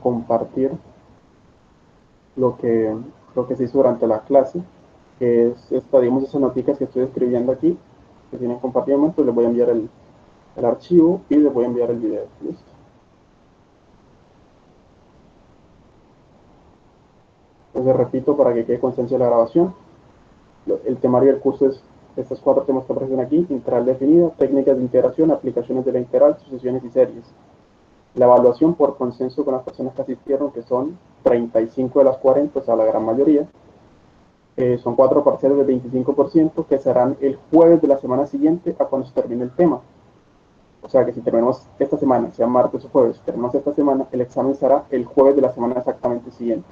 compartir lo que se hizo durante la clase, que es digamos, esas noticias que estoy escribiendo aquí, que tienen compartido, pues les voy a enviar el archivo y les voy a enviar el video. ¿Listo? Entonces repito para que quede constancia de la grabación. El temario del curso es estos 4 temas que aparecen aquí: integral definida, técnicas de integración, aplicaciones de la integral, sucesiones y series. La evaluación por consenso con las personas que asistieron, que son 35 de las 40, o sea, la gran mayoría. Son 4 parciales del 25% que serán el jueves de la semana siguiente a cuando se termine el tema. O sea que si terminamos esta semana, sea martes o jueves, si terminamos esta semana, el examen será el jueves de la semana exactamente siguiente.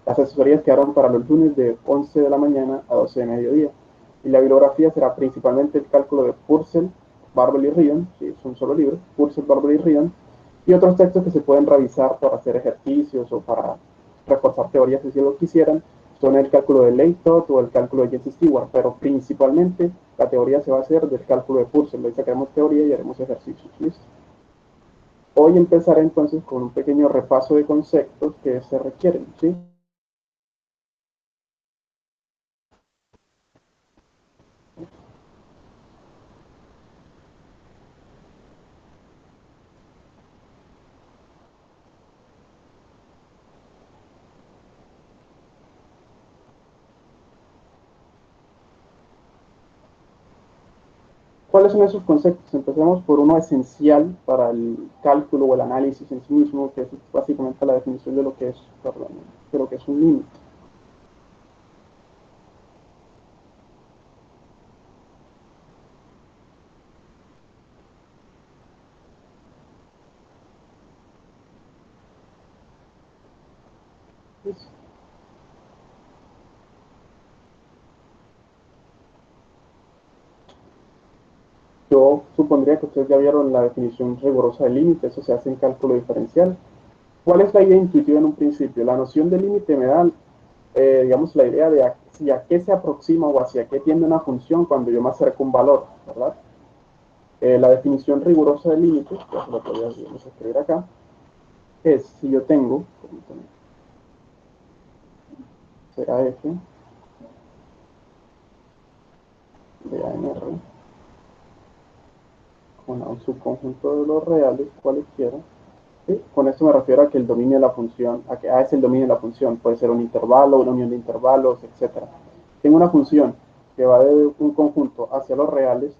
Las asesorías quedaron para los lunes de 11 de la mañana a 12 de mediodía. Y la bibliografía será principalmente el cálculo de Purcell, Barbel y Rion, que es un solo libro, Purcell, Barbel y Rion, y otros textos que se pueden revisar para hacer ejercicios o para reforzar teorías si lo quisieran, son el cálculo de Leighton o el cálculo de Jesse Stewart, pero principalmente la teoría se va a hacer del cálculo de Purcell. Hoy sacaremos teoría y haremos ejercicios. ¿Listo? Hoy empezaré entonces con un pequeño repaso de conceptos que se requieren, ¿sí? ¿Cuáles son esos conceptos? Empecemos por uno esencial para el cálculo o el análisis en sí mismo, que es básicamente la definición de lo que es, perdón, de lo que es un límite. Yo supondría que ustedes ya vieron la definición rigurosa del límite, eso se hace en cálculo diferencial. ¿Cuál es la idea intuitiva en un principio? La noción de límite me da, digamos, la idea de hacia qué se aproxima o hacia qué tiende una función cuando yo me acerco a un valor, ¿verdad? La definición rigurosa del límite, ya se lo podría escribir acá, es si yo tengo, será f de a en r con un subconjunto de los reales, cualesquiera. ¿Sí? Con esto me refiero a que el dominio de la función, a que A es el dominio de la función, puede ser un intervalo, una unión de intervalos, etc. Tengo una función que va de un conjunto hacia los reales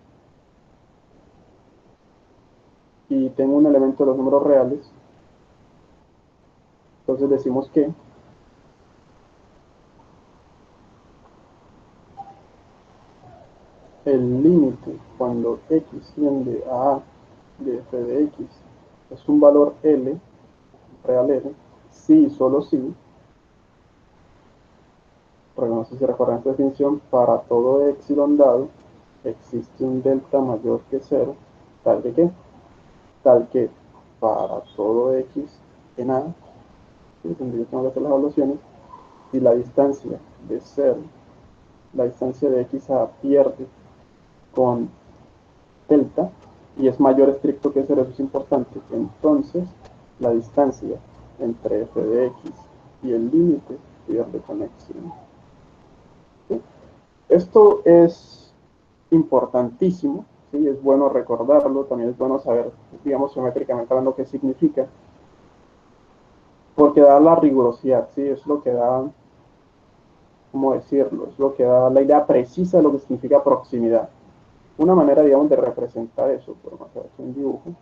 y tengo un elemento de los números reales. Entonces decimos que el límite cuando x tiende a de f de x es un valor L, real L, si y solo si, porque no sé si recuerdan esta definición, para todo epsilon dado existe un delta mayor que 0, tal que ¿qué? Tal que para todo x en A, ¿sí? Donde yo tengo que hacer las evaluaciones, y la distancia de 0, la distancia de x a pierde con delta, y es mayor estricto que 0, eso es importante, entonces la distancia entre f de x y el límite pierde con epsilon. ¿Sí? Esto es importantísimo, ¿sí? Es bueno recordarlo, también es bueno saber, digamos, geométricamente hablando qué significa, porque da la rigurosidad, ¿sí? Es lo que da, ¿cómo decirlo? Es lo que da la idea precisa de lo que significa proximidad. Una manera, digamos, de representar eso, podemos hacer un dibujo.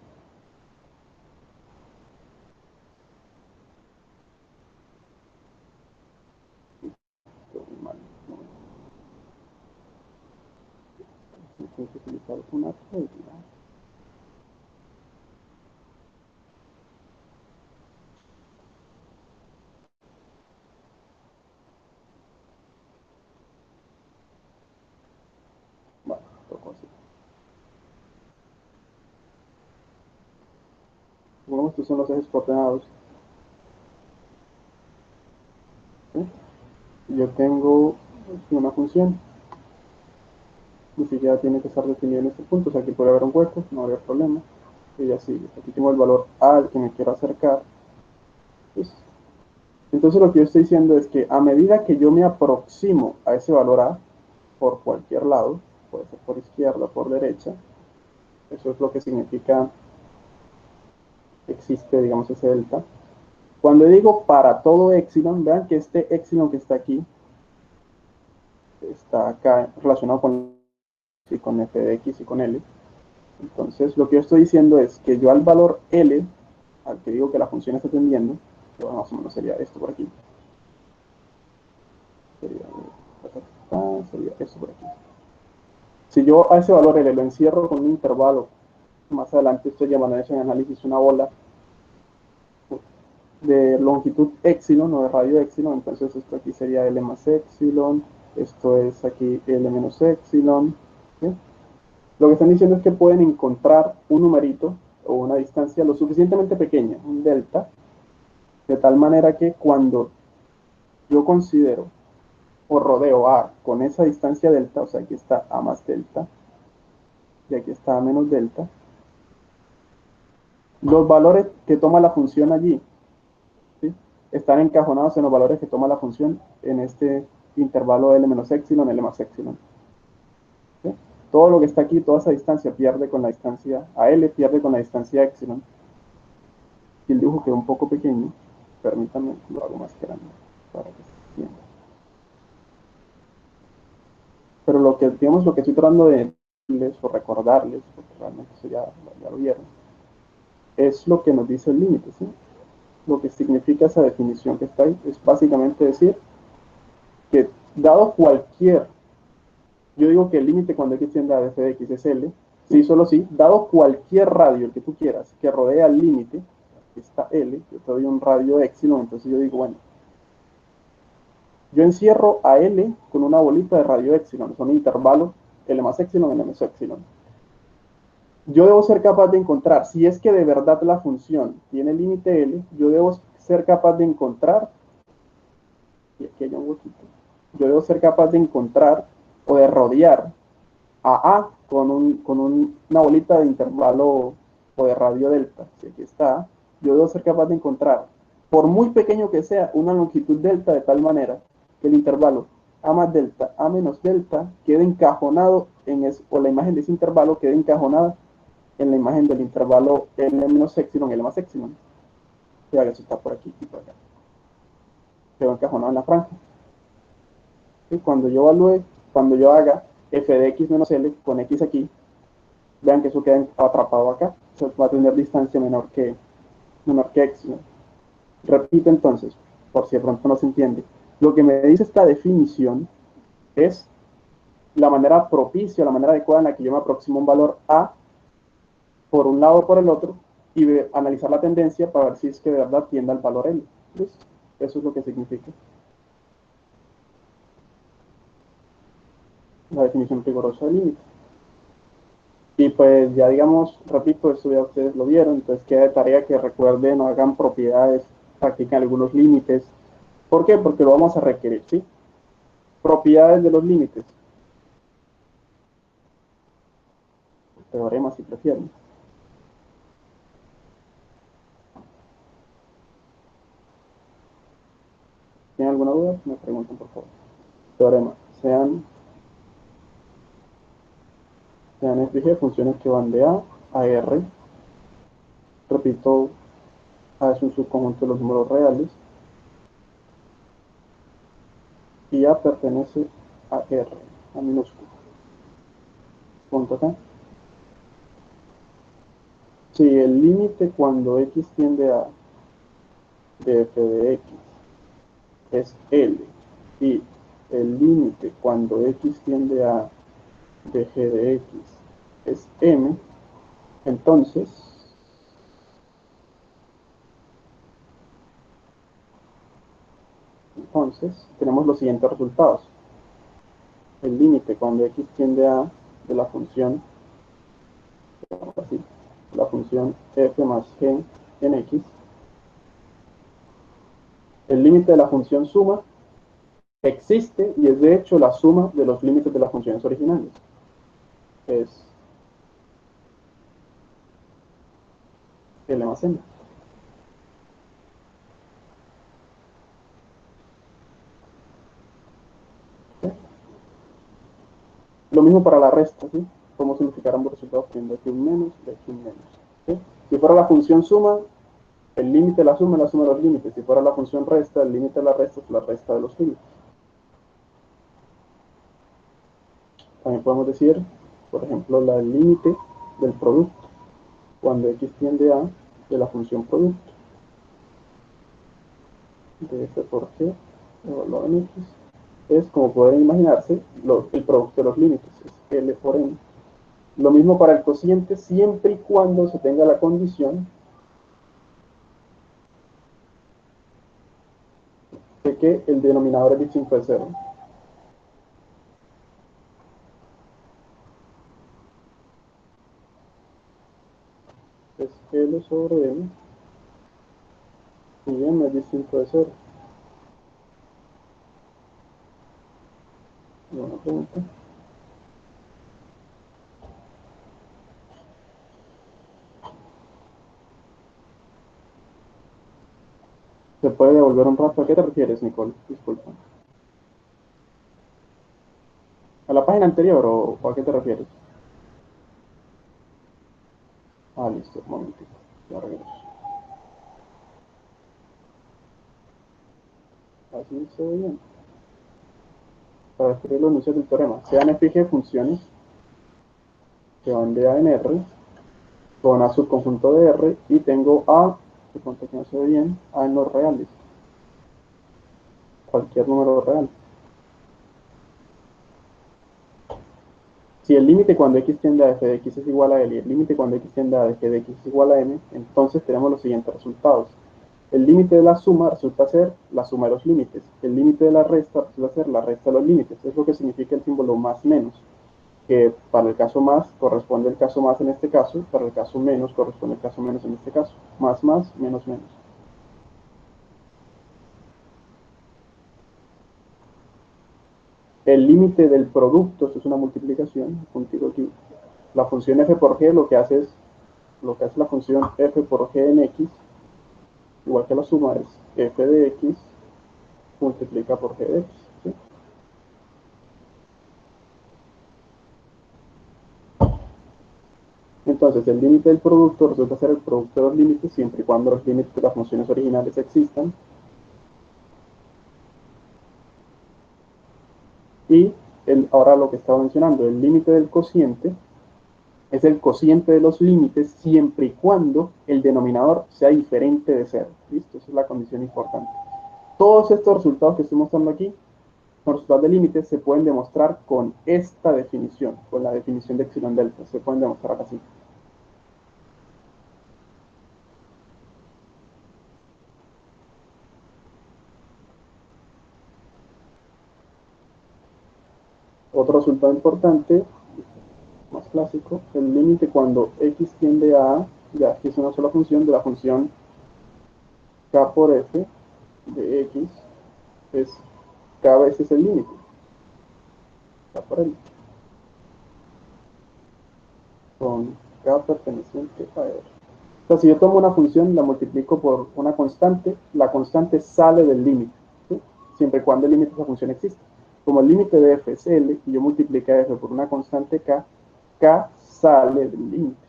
Tengo que utilizar una regla. Bueno, toco así. Como estos son los ejes coordenados, ¿sí? Yo tengo una función, ni siquiera tiene que estar definido en este punto, o sea, aquí puede haber un hueco, no habría problema. Y ya sigue. Aquí tengo el valor A al que me quiero acercar, Entonces lo que yo estoy diciendo es que a medida que yo me aproximo a ese valor A, por cualquier lado, puede ser por izquierda, por derecha, eso es lo que significa que existe, digamos, ese delta. Cuando digo para todo epsilon, vean que este epsilon que está aquí, está acá relacionado con f de x y con L. Entonces, lo que yo estoy diciendo es que yo al valor L, al que digo que la función está tendiendo, que más o menos sería esto por aquí, sería esto por aquí. Si yo a ese valor L lo encierro con un intervalo, más adelante estoy llamando a eso en análisis una bola de longitud epsilon o de radio epsilon, entonces esto aquí sería L más epsilon, esto es aquí L menos epsilon. ¿Sí? Lo que están diciendo es que pueden encontrar un numerito o una distancia lo suficientemente pequeña, un delta, de tal manera que cuando yo considero o rodeo A con esa distancia delta, o sea, aquí está A más delta, y aquí está A menos delta, los valores que toma la función allí, ¿sí?, están encajonados en los valores que toma la función en este intervalo L menos epsilon, L más epsilon. ¿Sí? Todo lo que está aquí, toda esa distancia pierde con la distancia a L, pierde con la distancia epsilon. Y el dibujo quedó un poco pequeño, permítanme, lo hago más grande para que se sienta. Pero lo que, digamos, lo que estoy tratando de decirles o recordarles, porque realmente eso ya lo vieron, es lo que nos dice el límite, ¿sí? Lo que significa esa definición que está ahí es básicamente decir que dado cualquier, yo digo que el límite cuando x tiende a f de x es L, sí, solo sí, dado cualquier radio, el que tú quieras, que rodea el límite, aquí está L, yo te doy un radio epsilon, entonces yo digo, bueno, yo encierro a L con una bolita de radio epsilon, son intervalos L más epsilon, L menos epsilon. Yo debo ser capaz de encontrar, si es que de verdad la función tiene límite L, yo debo ser capaz de encontrar, y aquí hay un huequito, yo debo ser capaz de encontrar o de rodear a A con una bolita de intervalo o de radio delta, si aquí está, yo debo ser capaz de encontrar, por muy pequeño que sea, una longitud delta de tal manera que el intervalo A más delta, A menos delta, quede encajonado o la imagen de ese intervalo quede encajonada en la imagen del intervalo L menos epsilon, L más epsilon. Ya que eso está por aquí y por acá. Quedó encajonado en la franja. Y cuando yo evalúe, cuando yo haga f de x menos L con x aquí, vean que eso queda atrapado acá. Eso va a tener distancia menor que epsilon. Repito entonces, por si de pronto no se entiende. Lo que me dice esta definición es la manera propicia, la manera adecuada en la que yo me aproximo a un valor A por un lado o por el otro y analizar la tendencia para ver si es que de verdad tiende al valor L. ¿Listo? Eso es lo que significa la definición rigurosa del límite. Y pues ya digamos, repito, esto ya ustedes lo vieron, entonces queda de tarea que recuerden o hagan propiedades, practiquen algunos límites. ¿Por qué? Porque lo vamos a requerir, ¿sí? Propiedades de los límites. Teorema si prefieren. ¿Tienen alguna duda? Me preguntan por favor. Teorema. Sean F funciones que van de A R. Repito, A es un subconjunto de los números reales. Y A pertenece a R, a minúscula. Punto acá. Si el límite cuando x tiende a de f de x es L y el límite cuando x tiende a de g de x es M, entonces tenemos los siguientes resultados. El límite cuando x tiende a de la función, así, la función f más g en x, el límite de la función suma existe y es de hecho la suma de los límites de las funciones originales. Es L más M. Lo mismo para la resta, ¿sí? Podemos simplificar ambos resultados teniendo aquí un menos y aquí un menos. ¿Sí? Si fuera la función suma, el límite de la suma es la suma de los límites. Si fuera la función resta, el límite de la resta es la resta de los límites. También podemos decir, por ejemplo, el límite del producto cuando x tiende a de la función producto de f por g evaluado en x es, como pueden imaginarse, el producto de los límites, es L por n. Lo mismo para el cociente, siempre y cuando se tenga la condición de que el denominador es distinto de cero. Es L sobre n y m es distinto de cero. Una pregunta. ¿Se puede devolver un rato? ¿A qué te refieres, Nicole? Disculpa. ¿A la página anterior o a qué te refieres? Ah, listo, un momentito. Ya regreso. Así se ve bien. Para escribir los enunciados del teorema. Sean f y g funciones que van de A en R con A subconjunto de R y tengo A, que cuenta que no se ve bien, A en los reales. Cualquier número real. Si el límite cuando x tiende a f de x es igual a L y el límite cuando x tiende a f de x es igual a m, entonces tenemos los siguientes resultados. El límite de la suma resulta ser la suma de los límites. El límite de la resta resulta ser la resta de los límites. Es lo que significa el símbolo más menos, que para el caso más corresponde el caso más en este caso, para el caso menos corresponde el caso menos en este caso. Más, menos, menos. El límite del producto, esto es una multiplicación, contigo aquí. La función f por g lo que hace la función f por g en x, igual que la suma es f de x multiplica por g de x. ¿Sí? Entonces, el límite del producto resulta ser el producto de los límites siempre y cuando los límites de las funciones originales existan. Y ahora lo que estaba mencionando, el límite del cociente es el cociente de los límites siempre y cuando el denominador sea diferente de cero. ¿Listo? Esa es la condición importante. Todos estos resultados que estoy mostrando aquí, los resultados de límites, se pueden demostrar con esta definición, con la definición de epsilon delta. Se pueden demostrar así. Otro resultado importante, más clásico, el límite cuando x tiende a, ya aquí es una sola función, de la función k por f de x, es k veces el límite, k por l, con k perteneciente a r. O sea, si yo tomo una función y la multiplico por una constante, la constante sale del límite, ¿sí? Siempre y cuando el límite de esa función exista. Como el límite de f es l y yo multiplico f por una constante k, k sale del límite.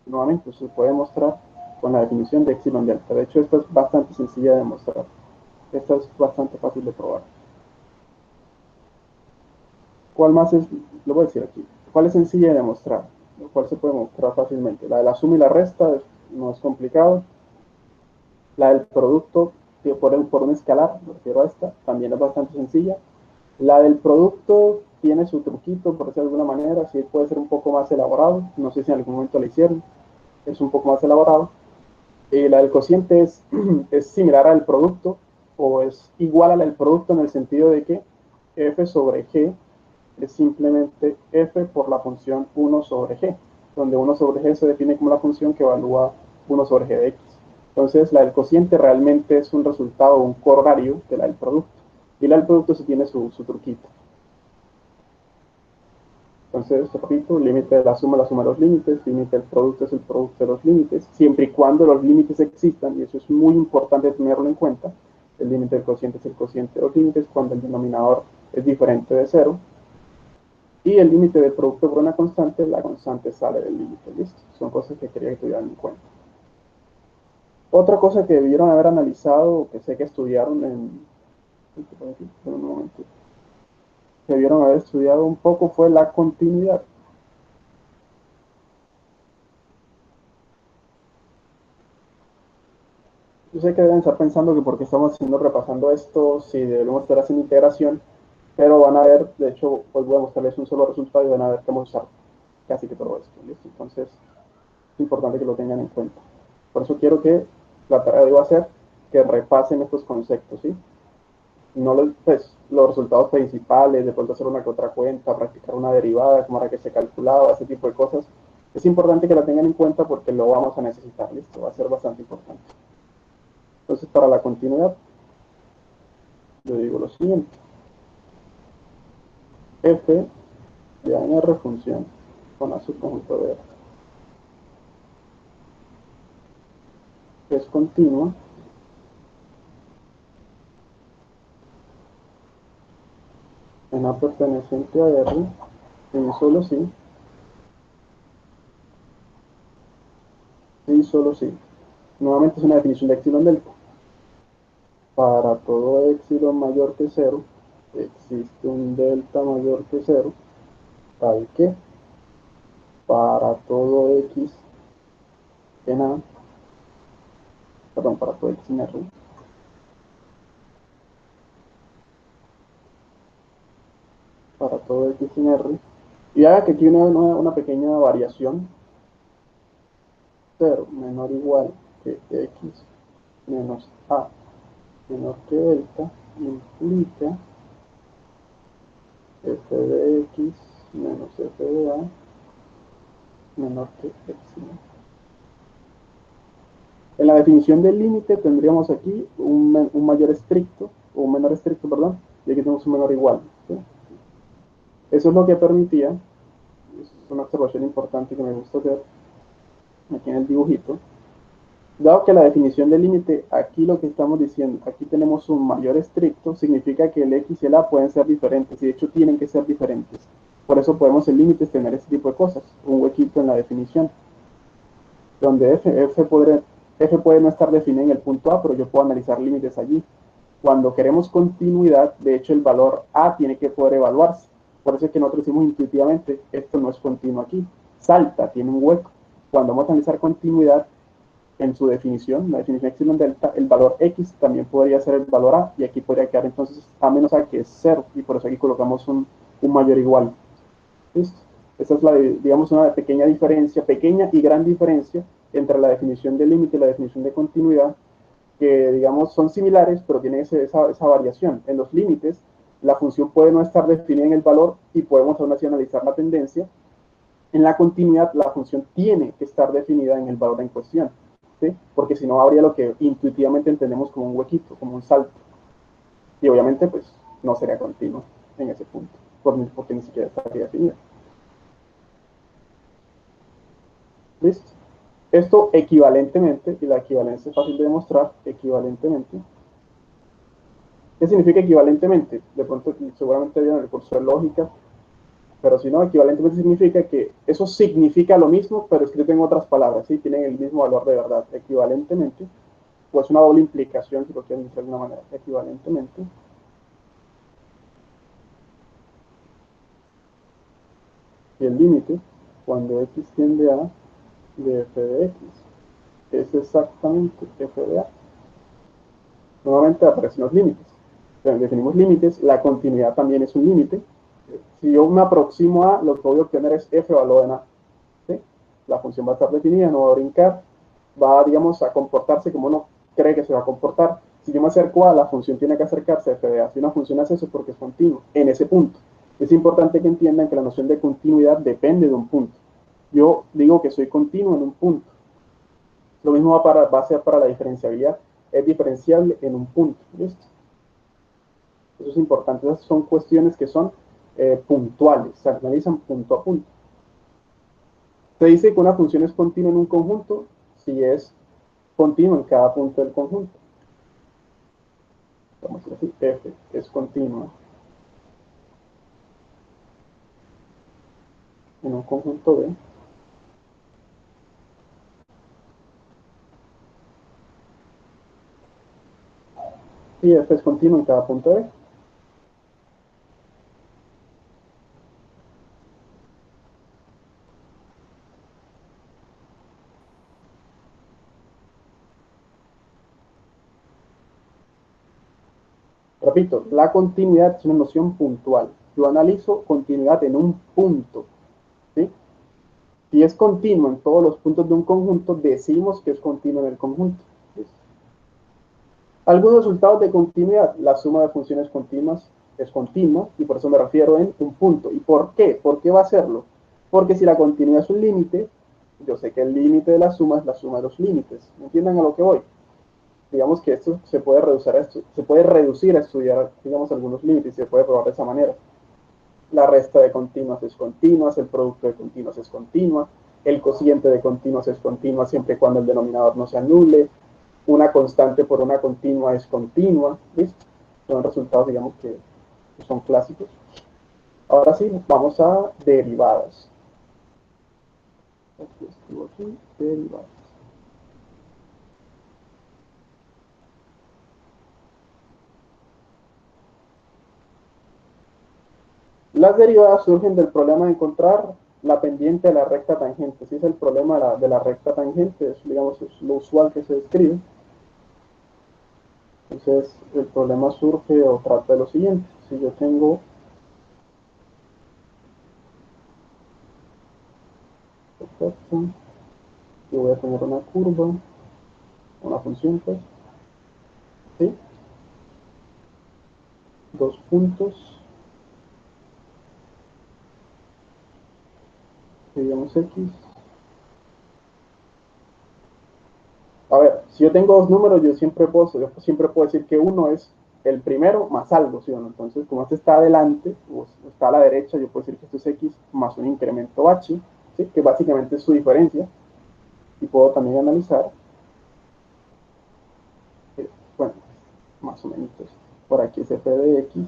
Nuevamente, se puede demostrar con la definición de epsilon delta. De hecho, esta es bastante sencilla de demostrar. Esta es bastante fácil de probar. ¿Cuál más es? Lo voy a decir aquí. ¿Cuál es sencilla de demostrar? ¿Cuál se puede demostrar fácilmente? La de la suma y la resta no es complicado. La del producto por un escalar, me refiero a esta, también es bastante sencilla. La del producto tiene su truquito, por decirlo de alguna manera, sí puede ser un poco más elaborado. No sé si en algún momento lo hicieron. Es un poco más elaborado. La del cociente es similar al producto o es igual a la del producto en el sentido de que f sobre g es simplemente f por la función 1 sobre g, donde 1 sobre g se define como la función que evalúa 1 sobre g de x. Entonces, la del cociente realmente es un resultado, un corolario de la del producto. Y la del producto sí tiene su truquito. Entonces, repito, límite de la suma de los límites, límite del producto es el producto de los límites, siempre y cuando los límites existan, y eso es muy importante tenerlo en cuenta. El límite del cociente es el cociente de los límites cuando el denominador es diferente de cero. Y el límite del producto por una constante, la constante sale del límite, ¿listo? Son cosas que quería que tuvieran en cuenta. Otra cosa que debieron haber analizado, que sé que estudiaron en un momento, que debieron haber estudiado un poco fue la continuidad. Yo sé que deben estar pensando que porque estamos repasando esto, si debemos estar haciendo integración, pero van a ver, de hecho, hoy voy a mostrarles un solo resultado y van a ver que vamos a usar casi que todo esto, ¿listo? Entonces, es importante que lo tengan en cuenta. Por eso quiero que la tarea de hoy va a ser que repasen estos conceptos, ¿sí? No pues, los resultados principales, de pronto hacer una que otra cuenta, practicar una derivada, cómo era que se calculaba, ese tipo de cosas. Es importante que la tengan en cuenta porque lo vamos a necesitar, ¿listo? Va a ser bastante importante. Entonces, para la continuidad, yo digo lo siguiente. F de A en R función con A subconjunto de R es continua en A perteneciente a R y solo si, nuevamente es una definición de epsilon delta. Para todo epsilon mayor que cero, existe un delta mayor que cero, tal que para todo x en A, perdón, para todo x en R, para todo x en R, y haga que aquí una pequeña variación, 0 menor o igual que x menos A menor que delta implica f de x menos f de A menor que epsilon. En la definición del límite tendríamos aquí un mayor estricto, o un menor estricto, perdón, y aquí tenemos un menor igual, ¿sí? Eso es lo que permitía, es una observación importante que me gusta hacer aquí en el dibujito. Dado que la definición del límite, aquí lo que estamos diciendo, aquí tenemos un mayor estricto, significa que el x y el a pueden ser diferentes, y de hecho tienen que ser diferentes. Por eso podemos en límites tener este tipo de cosas, un huequito en la definición, donde f puede no estar definida en el punto A, pero yo puedo analizar límites allí. Cuando queremos continuidad, de hecho el valor A tiene que poder evaluarse. Por eso es que nosotros decimos intuitivamente, esto no es continuo aquí, salta, tiene un hueco. Cuando vamos a analizar continuidad, en su definición, la definición epsilon delta, el valor x también podría ser el valor a, y aquí podría quedar entonces a menos a, que es 0, y por eso aquí colocamos un mayor igual. ¿Listo? Esa es digamos, una pequeña diferencia, pequeña y gran diferencia entre la definición de límite y la definición de continuidad, que digamos son similares, pero tienen esa variación. En los límites, la función puede no estar definida en el valor y podemos aún así analizar la tendencia. En la continuidad, la función tiene que estar definida en el valor en cuestión, ¿sí? Porque si no, habría lo que intuitivamente entendemos como un huequito, como un salto. Y obviamente, pues, no sería continuo en ese punto, porque ni siquiera estaría definida. ¿Listo? Esto equivalentemente, y la equivalencia es fácil de demostrar, equivalentemente. ¿Qué significa equivalentemente? De pronto, seguramente vieron el curso de lógica, pero si no, equivalentemente significa que eso significa lo mismo, pero escrito en otras palabras, ¿sí? Tienen el mismo valor de verdad. Equivalentemente, pues una doble implicación, si lo quieren decir de alguna manera, equivalentemente. Y el límite, cuando x tiende a de f de x, es exactamente f de a. Nuevamente aparecen los límites. Pero definimos límites, la continuidad también es un límite. Si yo me aproximo a, lo que voy a obtener es f valor en a. ¿Sí? La función va a estar definida, no va a brincar, va, digamos, a comportarse como uno cree que se va a comportar. Si yo me acerco a, la función tiene que acercarse a f de a. Si una función hace eso, porque es continuo, en ese punto. Es importante que entiendan que la noción de continuidad depende de un punto. Yo digo que soy continuo en un punto. Lo mismo va a ser para la diferenciabilidad. Es diferenciable en un punto. ¿Listo? Eso es importante. Esas son cuestiones que son puntuales. Se analizan punto a punto. Se dice que una función es continua en un conjunto si es continua en cada punto del conjunto. Vamos a decir f es continua conjunto B. Y f es continuo en cada punto B. Repito, la continuidad es una noción puntual. Yo analizo continuidad en un punto, ¿sí? Si es continuo en todos los puntos de un conjunto, decimos que es continuo en el conjunto. ¿Sí? Algunos resultados de continuidad, la suma de funciones continuas es continua, y por eso me refiero en un punto. ¿Y por qué? ¿Por qué va a serlo? Porque si la continuidad es un límite, yo sé que el límite de la suma es la suma de los límites. ¿Entiendan a lo que voy? Digamos que esto se puede reducir a estudiar, digamos, algunos límites, y se puede probar de esa manera. La resta de continuas es continua, el producto de continuas es continua, el cociente de continuas es continua siempre y cuando el denominador no se anule, una constante por una continua es continua, ¿listo? Son resultados, digamos, que son clásicos. Ahora sí, vamos a derivadas. Aquí escribo aquí, derivadas. Las derivadas surgen del problema de encontrar la pendiente de la recta tangente. Si es el problema de la recta tangente, es, digamos, es lo usual que se describe. Entonces, el problema surge o trata de lo siguiente. Si yo tengo yo voy a tener una curva, una función, pues, ¿sí? Dos puntos, digamos X. A ver, si yo tengo dos números, yo siempre puedo decir que uno es el primero más algo, ¿sí o no? Entonces, como este está adelante, o está a la derecha, yo puedo decir que esto es X más un incremento H, ¿sí? Que básicamente es su diferencia. Y puedo también analizar, bueno, más o menos, por aquí es f de X,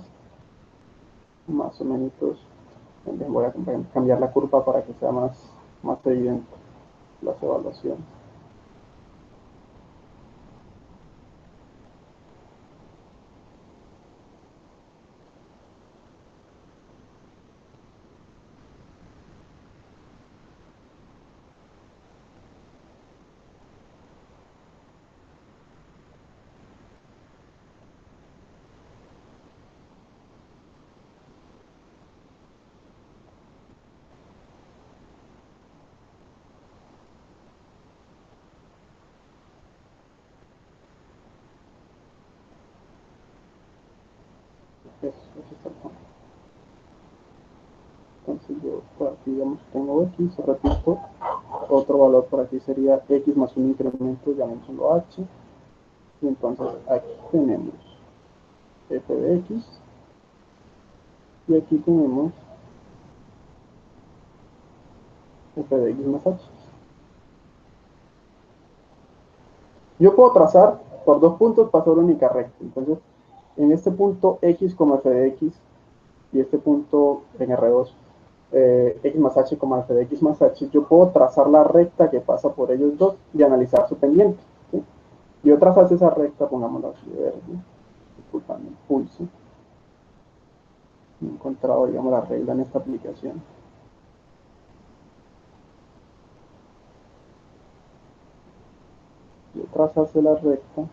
más o menos, voy a cambiar la curva para que sea más evidente las evaluaciones. Entonces yo por aquí, digamos, tengo X, repito, otro valor por aquí sería X más un incremento, llamémoslo H, y entonces aquí tenemos f de X, y aquí tenemos f de X más H. Yo puedo trazar por dos puntos para una única recta, entonces en este punto X como f de X, y este punto en R2 X más H como f de X más H, yo puedo trazar la recta que pasa por ellos dos y analizar su pendiente. ¿Sí? Yo trazas esa recta, pongámoslo así de verde, disculpame el pulso. No he encontrado, digamos, la regla en esta aplicación. Yo trazase la recta.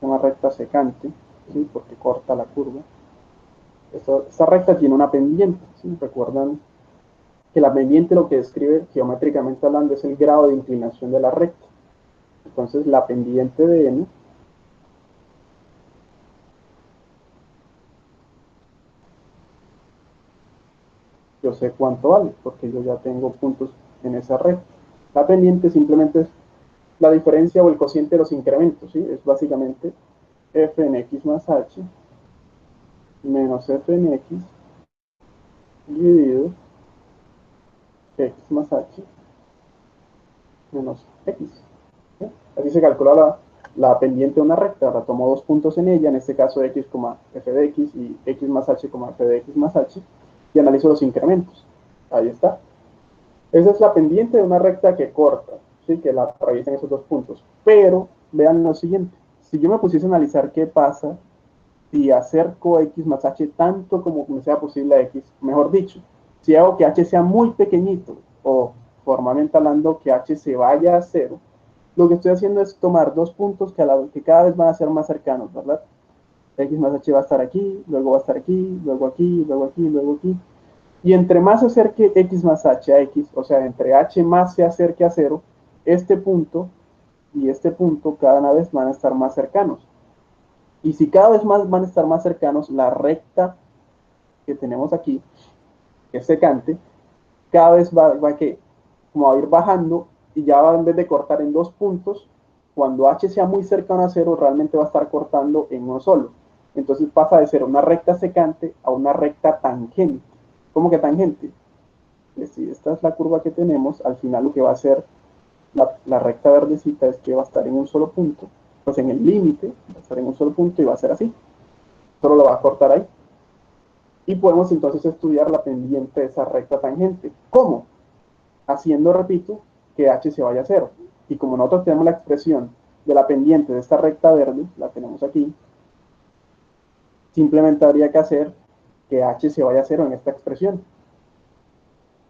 Una recta secante, ¿sí? Porque corta la curva. Esta recta tiene una pendiente, ¿sí? Recuerdan que la pendiente lo que describe geométricamente hablando es el grado de inclinación de la recta. Entonces la pendiente de n, yo sé cuánto vale, porque yo ya tengo puntos en esa recta. La pendiente simplemente es la diferencia o el cociente de los incrementos, ¿sí? Es básicamente f en x más h menos f en x dividido x más h menos x. ¿Sí? Así se calcula la pendiente de una recta, ahora tomo dos puntos en ella, en este caso x, f de x y x más h, f de x más h, y analizo los incrementos. Ahí está. Esa es la pendiente de una recta que corta, ¿sí? Que la atraviesa en esos dos puntos. Pero vean lo siguiente, si yo me pusiese a analizar qué pasa si acerco x más h tanto como me sea posible a x, mejor dicho, si hago que h sea muy pequeñito o formalmente hablando que h se vaya a cero, lo que estoy haciendo es tomar dos puntos que cada vez van a ser más cercanos, ¿verdad? X más h va a estar aquí, luego va a estar aquí, luego aquí, luego aquí, luego aquí. Y entre más se acerque x más h a x, o sea, entre h más se acerque a cero, este punto y este punto cada vez van a estar más cercanos. Y si cada vez más van a estar más cercanos, la recta que tenemos aquí, que es secante, cada vez como va a ir bajando y ya va, en vez de cortar en dos puntos, cuando h sea muy cercano a cero, realmente va a estar cortando en uno solo. Entonces pasa de ser una recta secante a una recta tangente. ¿Cómo que tangente? Si esta es la curva que tenemos, al final lo que va a hacer la recta verdecita es que va a estar en un solo punto, pues en el límite va a estar en un solo punto y va a ser así. Solo lo va a cortar ahí. Y podemos entonces estudiar la pendiente de esa recta tangente. ¿Cómo? Haciendo, repito, que h se vaya a cero. Y como nosotros tenemos la expresión de la pendiente de esta recta verde, la tenemos aquí, simplemente habría que hacer que h se vaya a cero en esta expresión.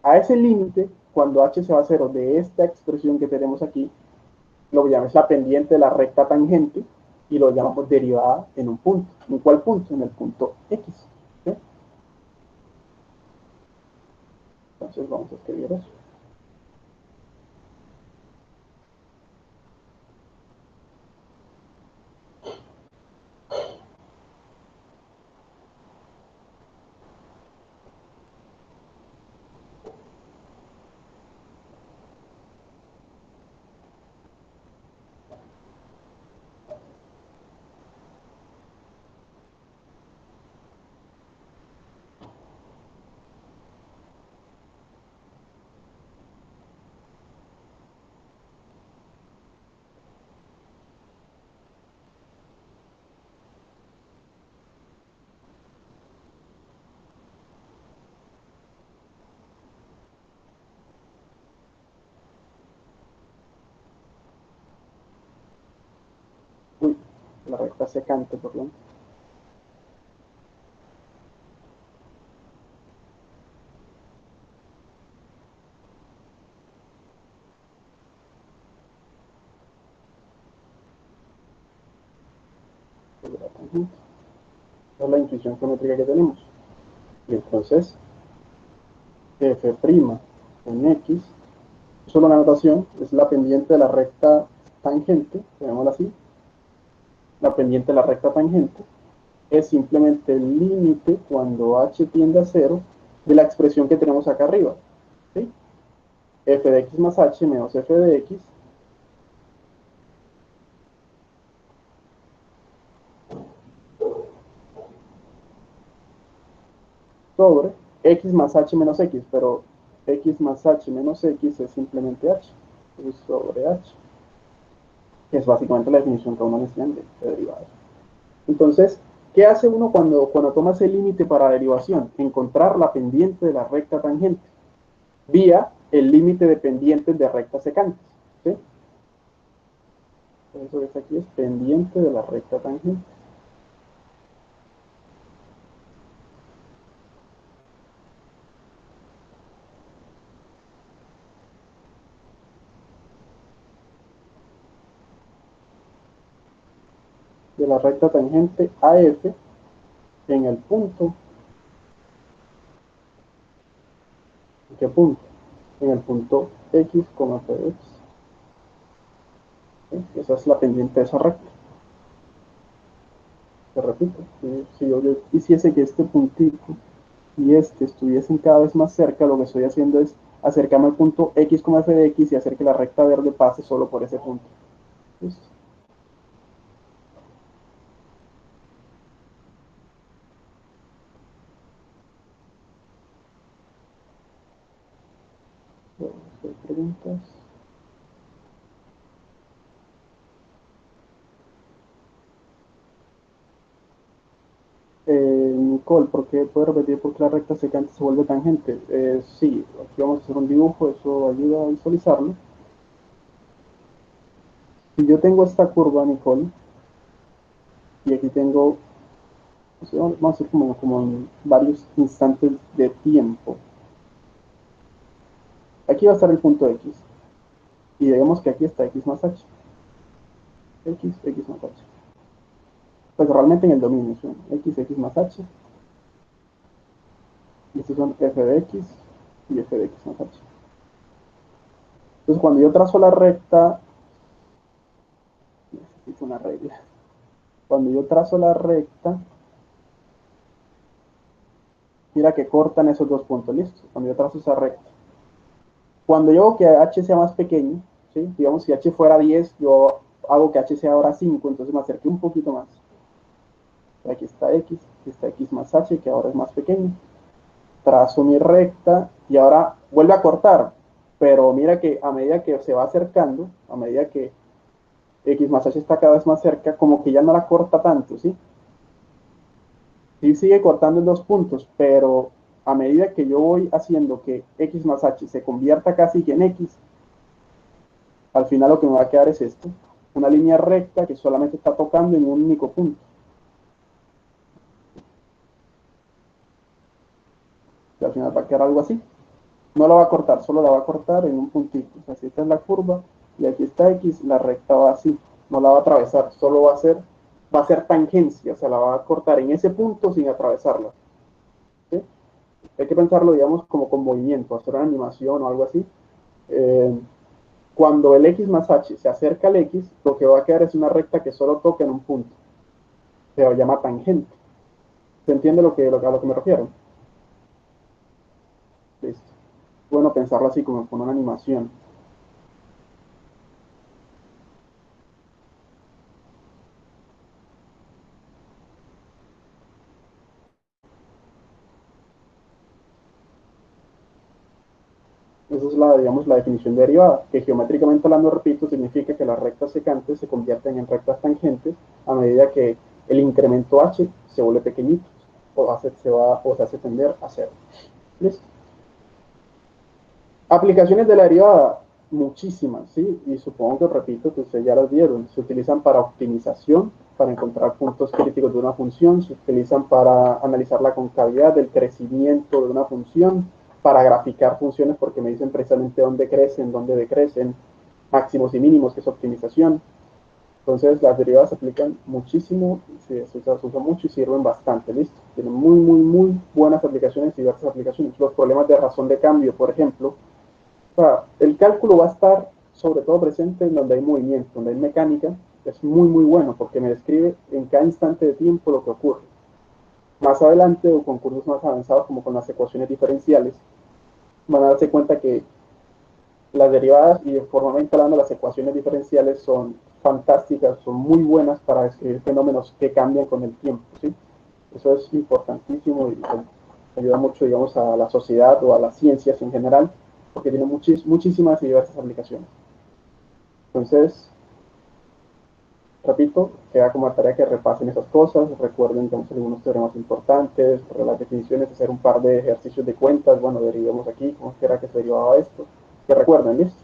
A ese límite, cuando h se va a cero de esta expresión que tenemos aquí, lo llamamos la pendiente de la recta tangente y lo llamamos derivada en un punto. ¿En cuál punto? En el punto x. ¿Sí? Entonces vamos a escribir eso. Uy, la recta secante, por lo menos. Es la intuición geométrica que tenemos. Y entonces, f' en x, solo una notación, es la pendiente de la recta tangente, llamémosla así, la pendiente de la recta tangente, es simplemente el límite cuando h tiende a cero de la expresión que tenemos acá arriba. ¿Sí? F de x más h menos f de x sobre x más h menos x, pero x más h menos x es simplemente h, es sobre h, que es básicamente la definición que a uno le enseñan de derivadas. Entonces, ¿qué hace uno cuando toma ese límite para derivación? Encontrar la pendiente de la recta tangente vía el límite de pendientes de rectas secantes. ¿Sí? Eso que está aquí es pendiente de la recta tangente. De la recta tangente AF en el punto. ¿En qué punto? En el punto X, F de X. ¿Sí? Esa es la pendiente de esa recta. Te repito, si yo hiciese que este puntito y este estuviesen cada vez más cerca, lo que estoy haciendo es acercarme al punto X, F de X y hacer que la recta verde pase solo por ese punto. ¿Listo? Bueno, ¿hay preguntas? Nicole, ¿por qué puede repetir por qué la recta secante se vuelve tangente? Sí, aquí vamos a hacer un dibujo, eso ayuda a visualizarlo. Si yo tengo esta curva, Nicole, y aquí tengo, vamos a hacer como en varios instantes de tiempo. Aquí va a estar el punto X. Y digamos que aquí está X más H. X más H. Pues realmente en el dominio son X más H. Y estos son f de X y f de X más H. Entonces cuando yo trazo la recta, necesito una regla. Cuando yo trazo la recta, mira que cortan esos dos puntos, listo. Cuando yo trazo esa recta. Cuando yo hago que H sea más pequeño, ¿sí? Digamos si H fuera 10, yo hago que H sea ahora 5, entonces me acerqué un poquito más. Aquí está X más H, que ahora es más pequeño. Trazo mi recta y ahora vuelve a cortar, pero mira que a medida que se va acercando, a medida que X más H está cada vez más cerca, como que ya no la corta tanto, ¿sí? Sí sigue cortando en dos puntos, pero a medida que yo voy haciendo que X más H se convierta casi en X, al final lo que me va a quedar es esto, una línea recta que solamente está tocando en un único punto. Y al final va a quedar algo así. No la va a cortar, solo la va a cortar en un puntito. O sea, si esta es la curva y aquí está X, la recta va así, no la va a atravesar, solo va a ser tangencia, o sea, la va a cortar en ese punto sin atravesarla. ¿Sí? Hay que pensarlo, digamos, como con movimiento, hacer una animación o algo así. Eh, Cuando el X más H se acerca al X, lo que va a quedar es una recta que solo toca en un punto. Se llama tangente. ¿Se entiende a lo que me refiero? Listo. Bueno, pensarlo así como con una animación. Esa es digamos, la definición de derivada, que geométricamente hablando, repito, significa que las rectas secantes se convierten en rectas tangentes a medida que el incremento h se vuelve pequeñito o se hace tender a cero. ¿Listo? Aplicaciones de la derivada, muchísimas, ¿sí? Y supongo que, repito, que ustedes ya las vieron. Se utilizan para optimización, para encontrar puntos críticos de una función, se utilizan para analizar la concavidad del crecimiento de una función, para graficar funciones porque me dicen precisamente dónde crecen, dónde decrecen, máximos y mínimos, que es optimización. Entonces, las derivadas se aplican muchísimo, se usan mucho y sirven bastante, ¿listo? Tienen muy buenas aplicaciones y diversas aplicaciones. Los problemas de razón de cambio, por ejemplo, o sea, el cálculo va a estar sobre todo presente en donde hay movimiento, donde hay mecánica, es muy bueno porque me describe en cada instante de tiempo lo que ocurre. Más adelante o con cursos más avanzados como con las ecuaciones diferenciales, van a darse cuenta que las derivadas y formalmente hablando las ecuaciones diferenciales son fantásticas, son muy buenas para describir fenómenos que cambian con el tiempo, ¿sí? Eso es importantísimo y ayuda mucho, digamos, a la sociedad o a las ciencias en general, porque tiene muchísimas y diversas aplicaciones. Entonces, repito, queda como tarea que repasen esas cosas, recuerden que algunos teoremas importantes, las definiciones, hacer un par de ejercicios de cuentas, bueno, derivemos aquí, cómo era que se derivaba esto, que recuerden, ¿listo?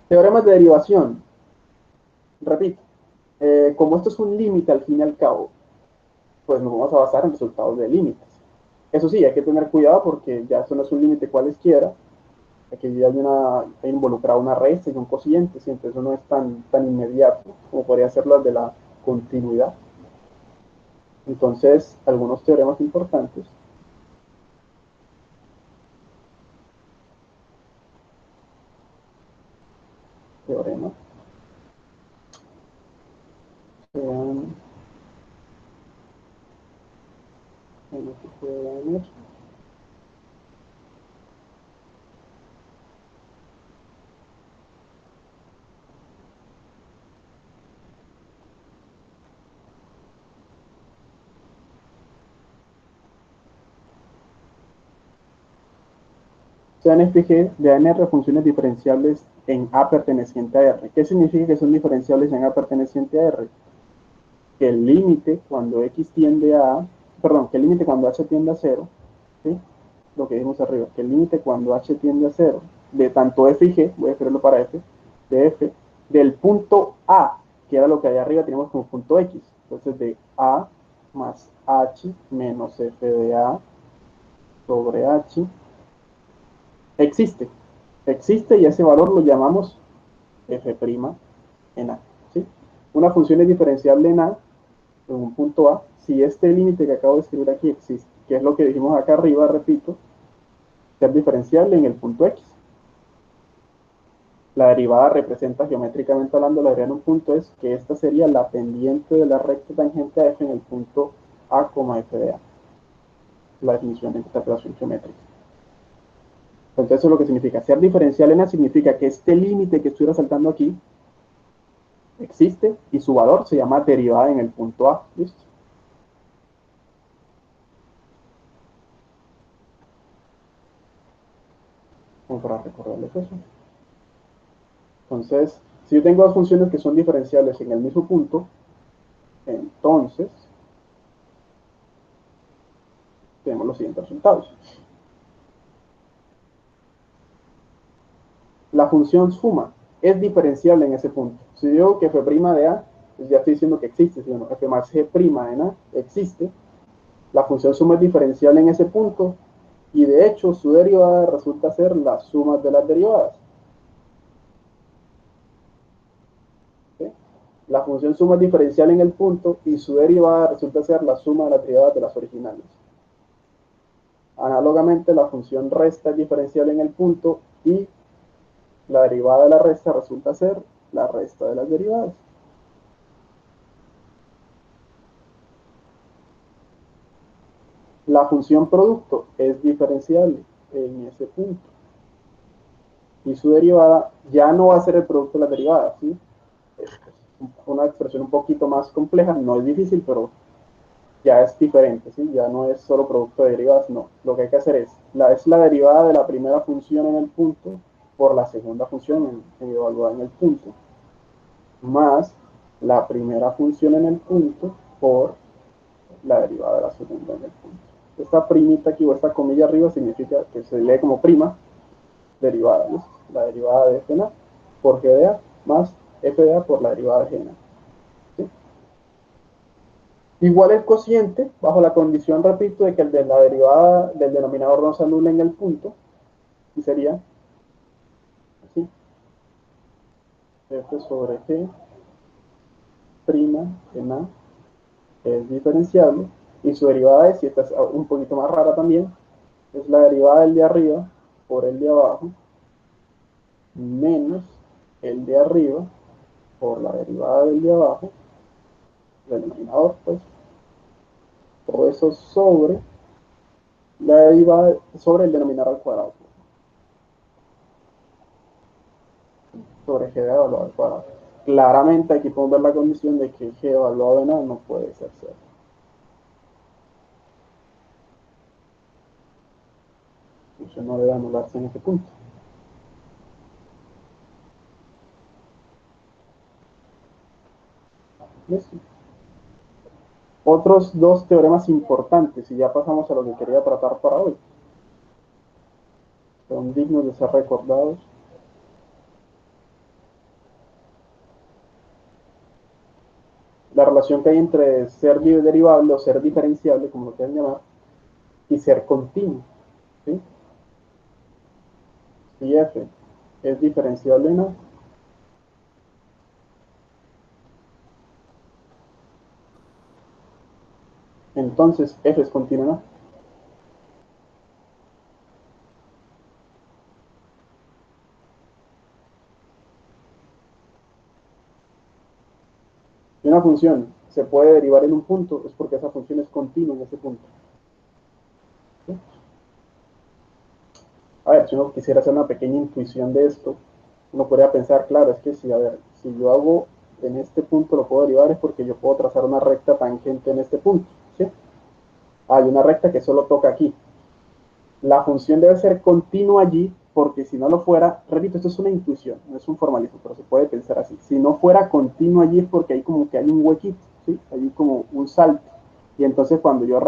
Teoremas de derivación, repito, como esto es un límite al fin y al cabo, pues nos vamos a basar en resultados de límites. Eso sí, hay que tener cuidado porque ya eso no es un límite cualesquiera, aquí ya hay involucrado una resta y un cociente, ¿sí? Entonces eso no es tan inmediato como podría ser las de la continuidad. Entonces, algunos teoremas importantes. Teorema. Sean, sean FG de ANR funciones diferenciables en A perteneciente a R. ¿Qué significa que son diferenciables en A perteneciente a R? Que el límite, cuando X tiende a A, perdón, que el límite cuando h tiende a 0, ¿sí? Lo que dijimos arriba, que el límite cuando h tiende a 0, de tanto f y g, voy a escribirlo para f, de f, del punto A, que era lo que hay arriba, tenemos como punto X. Entonces de A más H menos F de A sobre H existe. Existe y ese valor lo llamamos F' en A. ¿Sí? Una función es diferenciable en A, en un punto A, si este límite que acabo de escribir aquí existe, que es lo que dijimos acá arriba, repito, ser diferenciable en el punto X. La derivada representa geométricamente hablando, la derivada en un punto es que esta sería la pendiente de la recta tangente a f en el punto A, f de A. La definición de interpretación geométrica. Entonces eso es lo que significa. Ser diferencial en A significa que este límite que estoy resaltando aquí existe y su valor se llama derivada en el punto A. ¿Listo? Como para recordarles eso. Entonces, si yo tengo dos funciones que son diferenciales en el mismo punto, entonces tenemos los siguientes resultados. La función suma es diferenciable en ese punto. Si digo que f' de A, pues ya estoy diciendo que existe. Si no, f más g' en A existe. La función suma es diferenciable en ese punto y de hecho su derivada resulta ser la suma de las derivadas. ¿Sí? La función suma es diferencial en el punto y su derivada resulta ser la suma de las derivadas de las originales. Análogamente, la función resta es diferencial en el punto y la derivada de la resta resulta ser la resta de las derivadas. La función producto es diferenciable en ese punto. Y su derivada ya no va a ser el producto de las derivadas, ¿sí? Es una expresión un poquito más compleja, no es difícil, pero ya es diferente, ¿sí? Ya no es solo producto de derivadas, no. Lo que hay que hacer es la derivada de la primera función en el punto por la segunda función evaluada en el punto, más la primera función en el punto por la derivada de la segunda en el punto. Esta primita aquí o esta comilla arriba significa que se lee como prima derivada, ¿no? La derivada de f de a por g de a más f de a por la derivada de g de a. ¿Sí? Igual el cociente, bajo la condición, repito, de que el de la derivada del denominador no se anule en el punto, y sería así, f sobre g prima en a es diferenciable, y su derivada es, y esta es un poquito más rara también, es la derivada del de arriba por el de abajo, menos el de arriba por la derivada del de abajo, del denominador, pues, todo eso sobre la derivada sobre el denominador al cuadrado, sobre g evaluado al cuadrado. Claramente aquí podemos ver la condición de que g evaluado en a no puede ser 0. Entonces no debe anularse en este punto. ¿Listo? Otros dos teoremas importantes, y ya pasamos a lo que quería tratar para hoy. Son dignos de ser recordados. La relación que hay entre ser derivable o ser diferenciable, como lo quieran llamar, y ser continuo. ¿Sí? Si f es diferenciable en a, entonces f es continuo en a. Si una función se puede derivar en un punto, es porque esa función es continua en ese punto. ¿Sí? A ver, si uno quisiera hacer una pequeña intuición de esto, uno podría pensar, claro, es que si, a ver, si yo hago en este punto lo puedo derivar es porque yo puedo trazar una recta tangente en este punto, ¿sí? Hay una recta que solo toca aquí. La función debe ser continua allí, porque si no lo fuera, repito, esto es una intuición, no es un formalismo, pero se puede pensar así. Si no fuera continua allí es porque hay como que hay un huequito, ¿sí? Hay como un salto. Y entonces cuando yo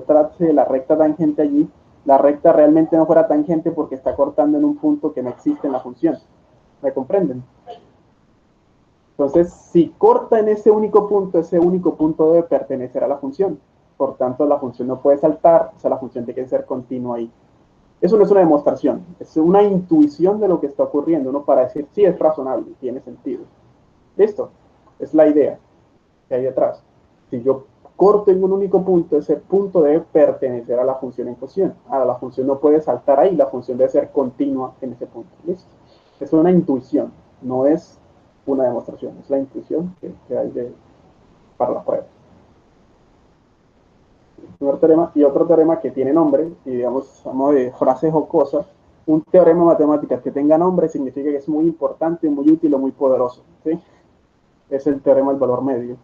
trate la recta tangente allí, la recta realmente no fuera tangente porque está cortando en un punto que no existe en la función. ¿Me comprenden? Entonces, si corta en ese único punto debe pertenecer a la función. Por tanto, la función no puede saltar, o sea, la función tiene que ser continua ahí. Eso no es una demostración, es una intuición de lo que está ocurriendo, ¿no? Para decir, sí, es razonable, tiene sentido. ¿Listo? Es la idea que hay detrás. Si yo corto en un único punto, ese punto debe pertenecer a la función en cuestión. Ahora, la función no puede saltar ahí, la función debe ser continua en ese punto. ¿Listo? Es una intuición, no es una demostración, es la intuición que hay para la prueba. Primer teorema y otro teorema que tiene nombre, y digamos, vamos de frases jocosas. Un teorema matemático que tenga nombre significa que es muy importante, muy útil o muy poderoso. ¿Sí? Es el teorema del valor medio.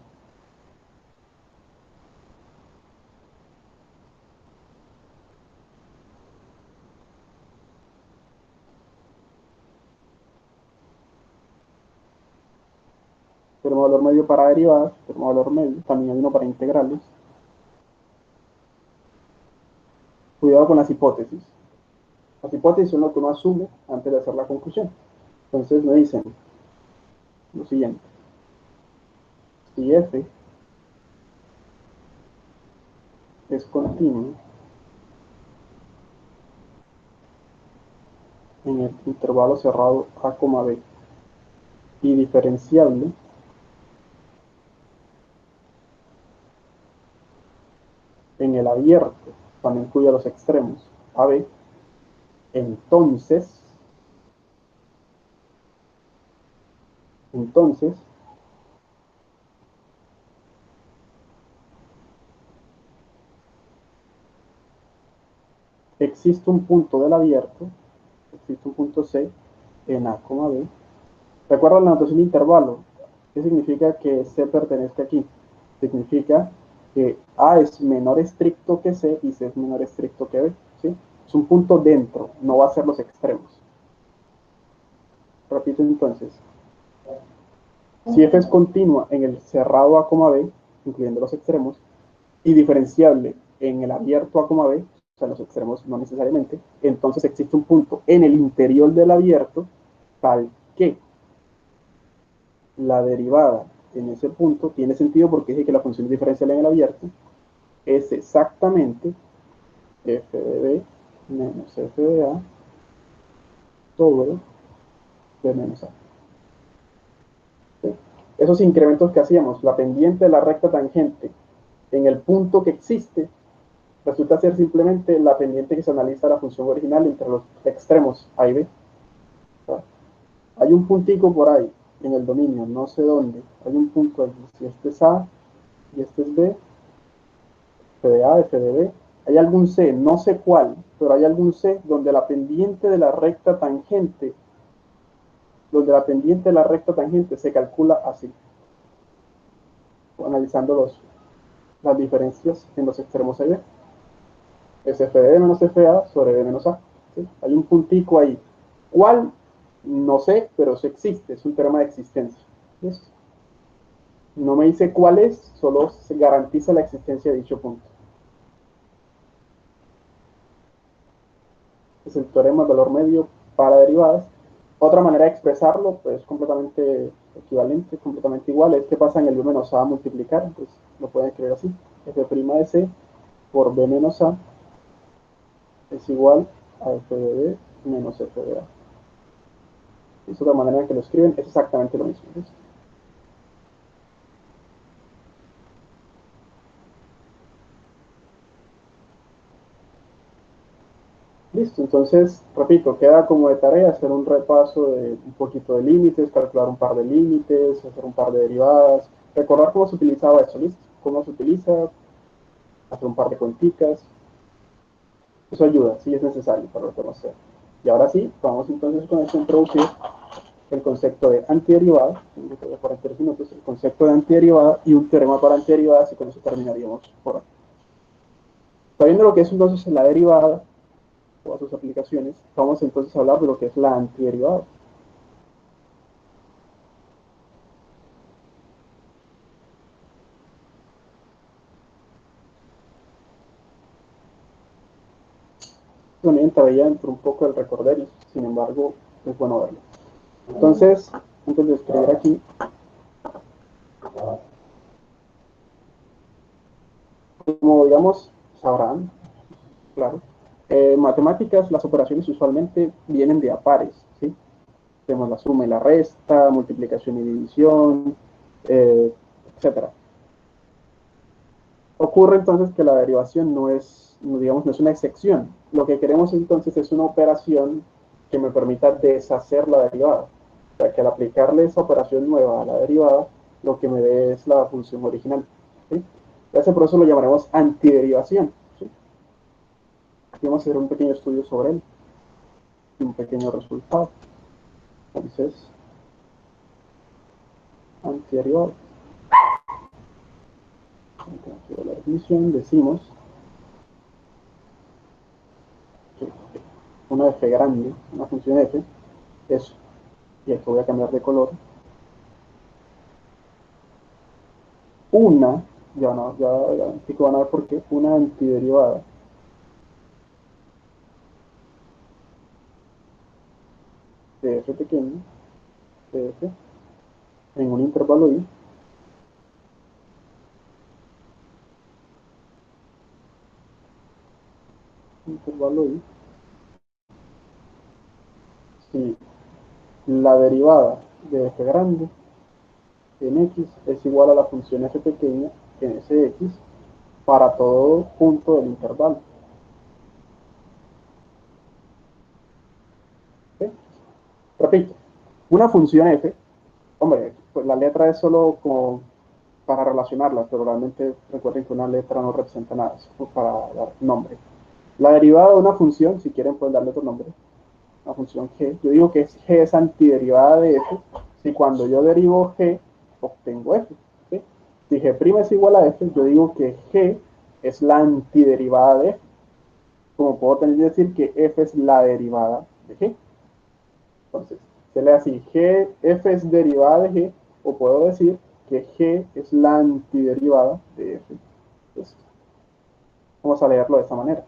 Teorema de valor medio para derivadas, teorema de valor medio, también hay uno para integrales. Cuidado con las hipótesis. Las hipótesis son lo que uno asume antes de hacer la conclusión. Entonces me dicen lo siguiente. Si f es continuo en el intervalo cerrado a, b y diferenciable en el abierto, cuando incluye los extremos a, b, entonces existe un punto del abierto, existe un punto C en A, B. ¿Recuerdan la notación de intervalo? ¿Qué significa que C pertenezca aquí? Significa que A es menor estricto que C y C es menor estricto que B. ¿Sí? Es un punto dentro, no va a ser los extremos. Repito entonces. Si f es continua en el cerrado A, B, incluyendo los extremos, y diferenciable en el abierto A, B, o sea, los extremos no necesariamente, entonces existe un punto en el interior del abierto tal que la derivada en ese punto tiene sentido porque dije que la función diferencial en el abierto es exactamente f de b menos f de a sobre b menos a. ¿Sí? Esos incrementos que hacíamos, la pendiente de la recta tangente en el punto que existe, resulta ser simplemente la pendiente que se analiza la función original entre los extremos a y b. O sea, hay un puntico por ahí en el dominio, no sé dónde, hay un punto allí. Si este es a y este es b, f de a, f de b, hay algún c, no sé cuál, pero hay algún c donde la pendiente de la recta tangente, se calcula así, analizando las diferencias en los extremos a y b. Es f de b menos f de a sobre b menos a. ¿Sí? Hay un puntico ahí. ¿Cuál? No sé, pero eso existe, es un teorema de existencia. ¿Listo? No me dice cuál es, solo se garantiza la existencia de dicho punto. Es el teorema del valor medio para derivadas. Otra manera de expresarlo, pues completamente equivalente, completamente igual, es que pasa en el b menos a a multiplicar, entonces lo pueden escribir así. F' de c por b menos a es igual a f de b menos f de a. Es otra manera en que lo escriben, es exactamente lo mismo. ¿Listo? Listo, entonces, repito, queda como de tarea hacer un repaso de un poquito de límites, calcular un par de límites, hacer un par de derivadas, recordar cómo se utilizaba eso, ¿listo? Cómo se utiliza, hacer un par de cuenticas. Eso ayuda, sí es necesario para reconocer. Y ahora sí, vamos entonces con esto a introducir el concepto de antiderivada, por 3 minutos, el concepto de antiderivada y un teorema para antiderivada, y con eso terminaríamos por hoy. Sabiendo lo que es entonces la derivada, todas sus aplicaciones, vamos entonces a hablar de lo que es la antiderivada. también entraría dentro un poco del recorderis, sin embargo, es bueno verlo. Entonces, antes de escribir aquí, como digamos, sabrán, claro, matemáticas, las operaciones usualmente vienen de a pares, ¿sí? Tenemos la suma y la resta, multiplicación y división, etcétera. Ocurre entonces que la derivación no es, digamos, no es una excepción. Lo que queremos entonces es una operación que me permita deshacer la derivada. O sea, que al aplicarle esa operación nueva a la derivada, lo que me dé es la función original. ¿Sí? Ese proceso lo llamaremos antiderivación. ¿Sí? Vamos a hacer un pequeño estudio sobre él, un pequeño resultado. Entonces, antiderivada. Entonces, la definición decimos que una f grande, una función f, es, y aquí voy a cambiar de color, una, ya no, ya van a ver por qué, una antiderivada de f pequeño, de f, en un intervalo i, si la derivada de f grande en x es igual a la función f pequeña en ese x para todo punto del intervalo. ¿Sí? Repito, una función f, hombre, pues la letra es solo como para relacionarlas, pero realmente recuerden que una letra no representa nada, es para dar nombre. La derivada de una función, si quieren pueden darle otro nombre, una función g, yo digo que g es antiderivada de f, si cuando yo derivo g, obtengo f. ¿Sí? Si g' es igual a f, yo digo que g es la antiderivada de f, como puedo tener que decir que f es la derivada de g. Entonces, se lee así, g, f es derivada de g, o puedo decir que g es la antiderivada de f. Entonces, vamos a leerlo de esta manera.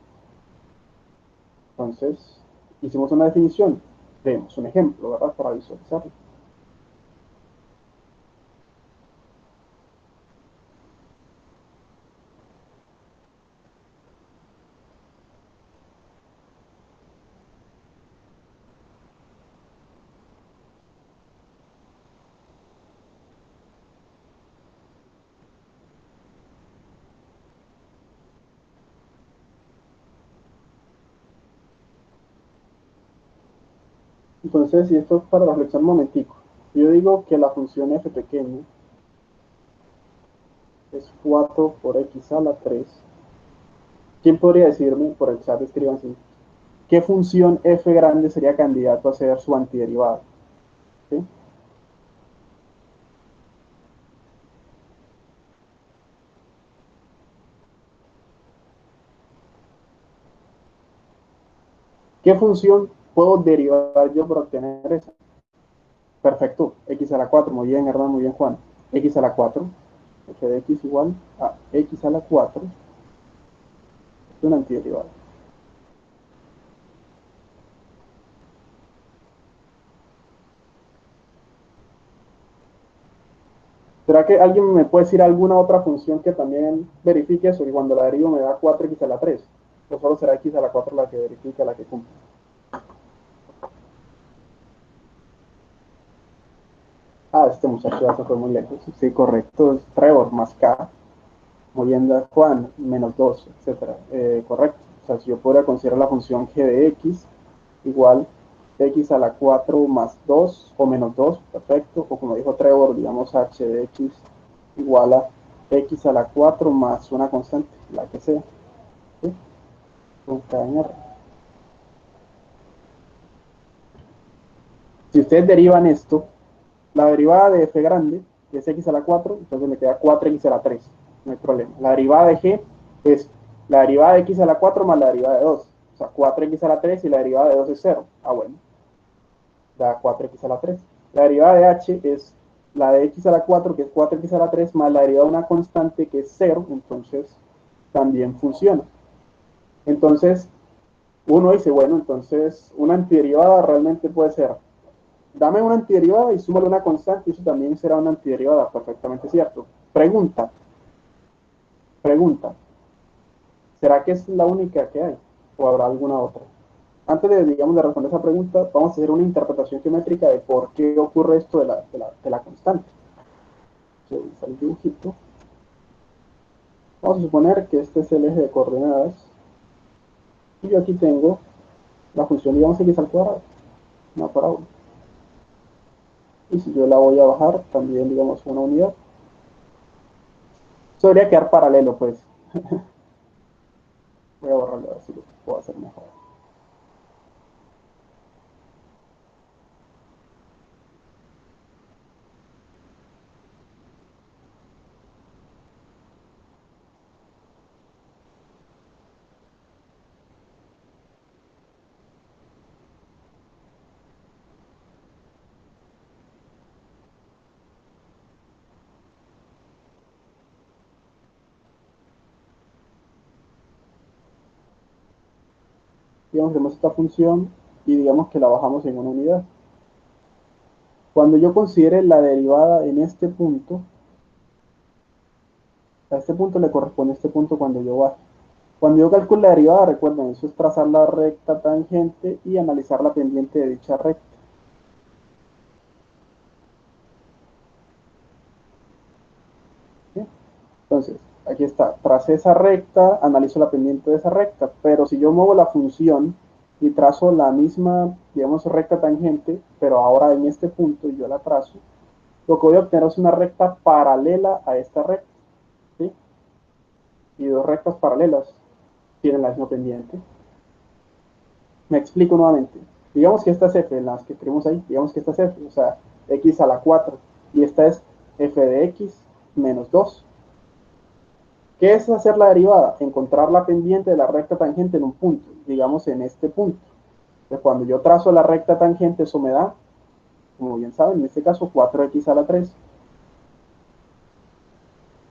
Entonces, hicimos una definición, vemos un ejemplo, ¿verdad? Para visualizarlo. Entonces, y esto es para reflexionar un momentico. Yo digo que la función f pequeña es 4 por x a la 3. ¿Quién podría decirme, por el chat escriban así, qué función f grande sería candidato a ser su antiderivada? ¿Sí? ¿Qué función puedo derivar yo para obtener esa? Perfecto, x a la 4, muy bien, Hernán, muy bien, Juan. X a la 4, f de x igual a x a la 4, es una antiderivada. ¿Será que alguien me puede decir alguna otra función que también verifique eso? Y cuando la derivo me da 4x a la 3. O solo será x a la 4 la que verifica, la que cumple. Ah, este muchacho ya se fue muy lejos. Sí, correcto. Es Trevor más k. Muy bien, Juan, menos 2, etc. Correcto. O sea, si yo podría considerar la función g de x igual x a la 4 más 2 o menos 2, perfecto. O como dijo Trevor, digamos h de x igual a x a la 4 más una constante, la que sea. ¿Sí? Con K en R. Si ustedes derivan esto, la derivada de f grande es x a la 4, entonces me queda 4x a la 3. No hay problema. La derivada de g es la derivada de x a la 4 más la derivada de 2. O sea, 4x a la 3 y la derivada de 2 es 0. Ah, bueno. Da 4x a la 3. La derivada de h es la de x a la 4, que es 4x a la 3, más la derivada de una constante que es 0. Entonces, también funciona. Entonces, Uno dice, bueno, entonces una antiderivada realmente puede ser, dame una antiderivada y súmale una constante, y eso también será una antiderivada, perfectamente cierto. Pregunta, pregunta, ¿será que es la única que hay? ¿O habrá alguna otra? Antes de, digamos, de responder esa pregunta, vamos a hacer una interpretación geométrica de por qué ocurre esto de la constante. Entonces, el dibujito. Vamos a suponer que este es el eje de coordenadas y yo aquí tengo la función, digamos, x al cuadrado, una parábola. Y si yo la voy a bajar, también, digamos, una unidad. Eso debería quedar paralelo, pues. Voy a borrarlo a ver si lo puedo hacer mejor. Digamos, tenemos esta función y digamos que la bajamos en una unidad. Cuando yo considere la derivada en este punto, a este punto le corresponde este punto cuando yo baje. Cuando yo calculo la derivada, recuerden, eso es trazar la recta tangente y analizar la pendiente de dicha recta. ¿Sí? Entonces, aquí está, tracé esa recta, analizo la pendiente de esa recta, pero si yo muevo la función y trazo la misma, digamos, recta tangente, pero ahora en este punto yo la trazo, lo que voy a obtener es una recta paralela a esta recta, ¿sí? Y dos rectas paralelas tienen la misma pendiente. Me explico nuevamente. Digamos que esta es f, las que escribimos ahí, digamos que esta es f, o sea, x a la 4, y esta es f de x menos 2. ¿Qué es hacer la derivada? Encontrar la pendiente de la recta tangente en un punto, digamos en este punto. Entonces, cuando yo trazo la recta tangente, eso me da, como bien saben, en este caso 4x a la 3.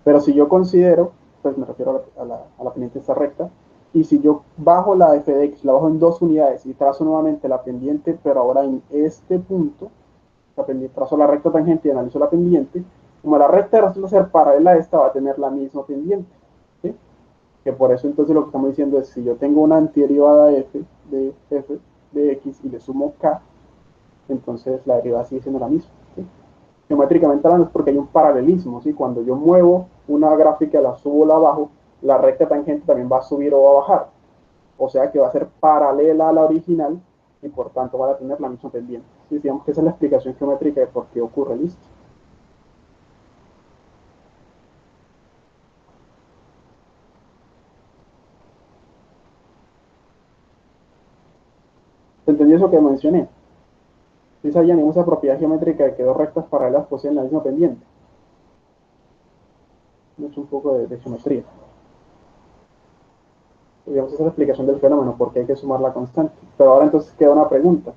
Pero si yo considero, pues me refiero a la pendiente de esta recta, y si yo bajo la f de x, la bajo en dos unidades y trazo nuevamente la pendiente, pero ahora en este punto, trazo la recta tangente y analizo la pendiente, como la recta resulta ser paralela a esta, va a tener la misma pendiente. ¿Sí? Que por eso entonces lo que estamos diciendo es, si yo tengo una antiderivada f de x y le sumo k, entonces la derivada sigue siendo la misma. ¿Sí? Geométricamente hablando es porque hay un paralelismo, ¿sí? Cuando yo muevo una gráfica, la subo o la bajo, la recta tangente también va a subir o va a bajar. O sea que va a ser paralela a la original y por tanto va a tener la misma pendiente. ¿Sí? Digamos que esa es la explicación geométrica de por qué ocurre esto. ¿Entendí eso que mencioné? ¿Sí sabían esa propiedad geométrica de que dos rectas paralelas poseen la misma pendiente? He hecho un poco de geometría. Digamos, esa es la explicación del fenómeno, porque hay que sumar la constante. Pero ahora entonces queda una pregunta.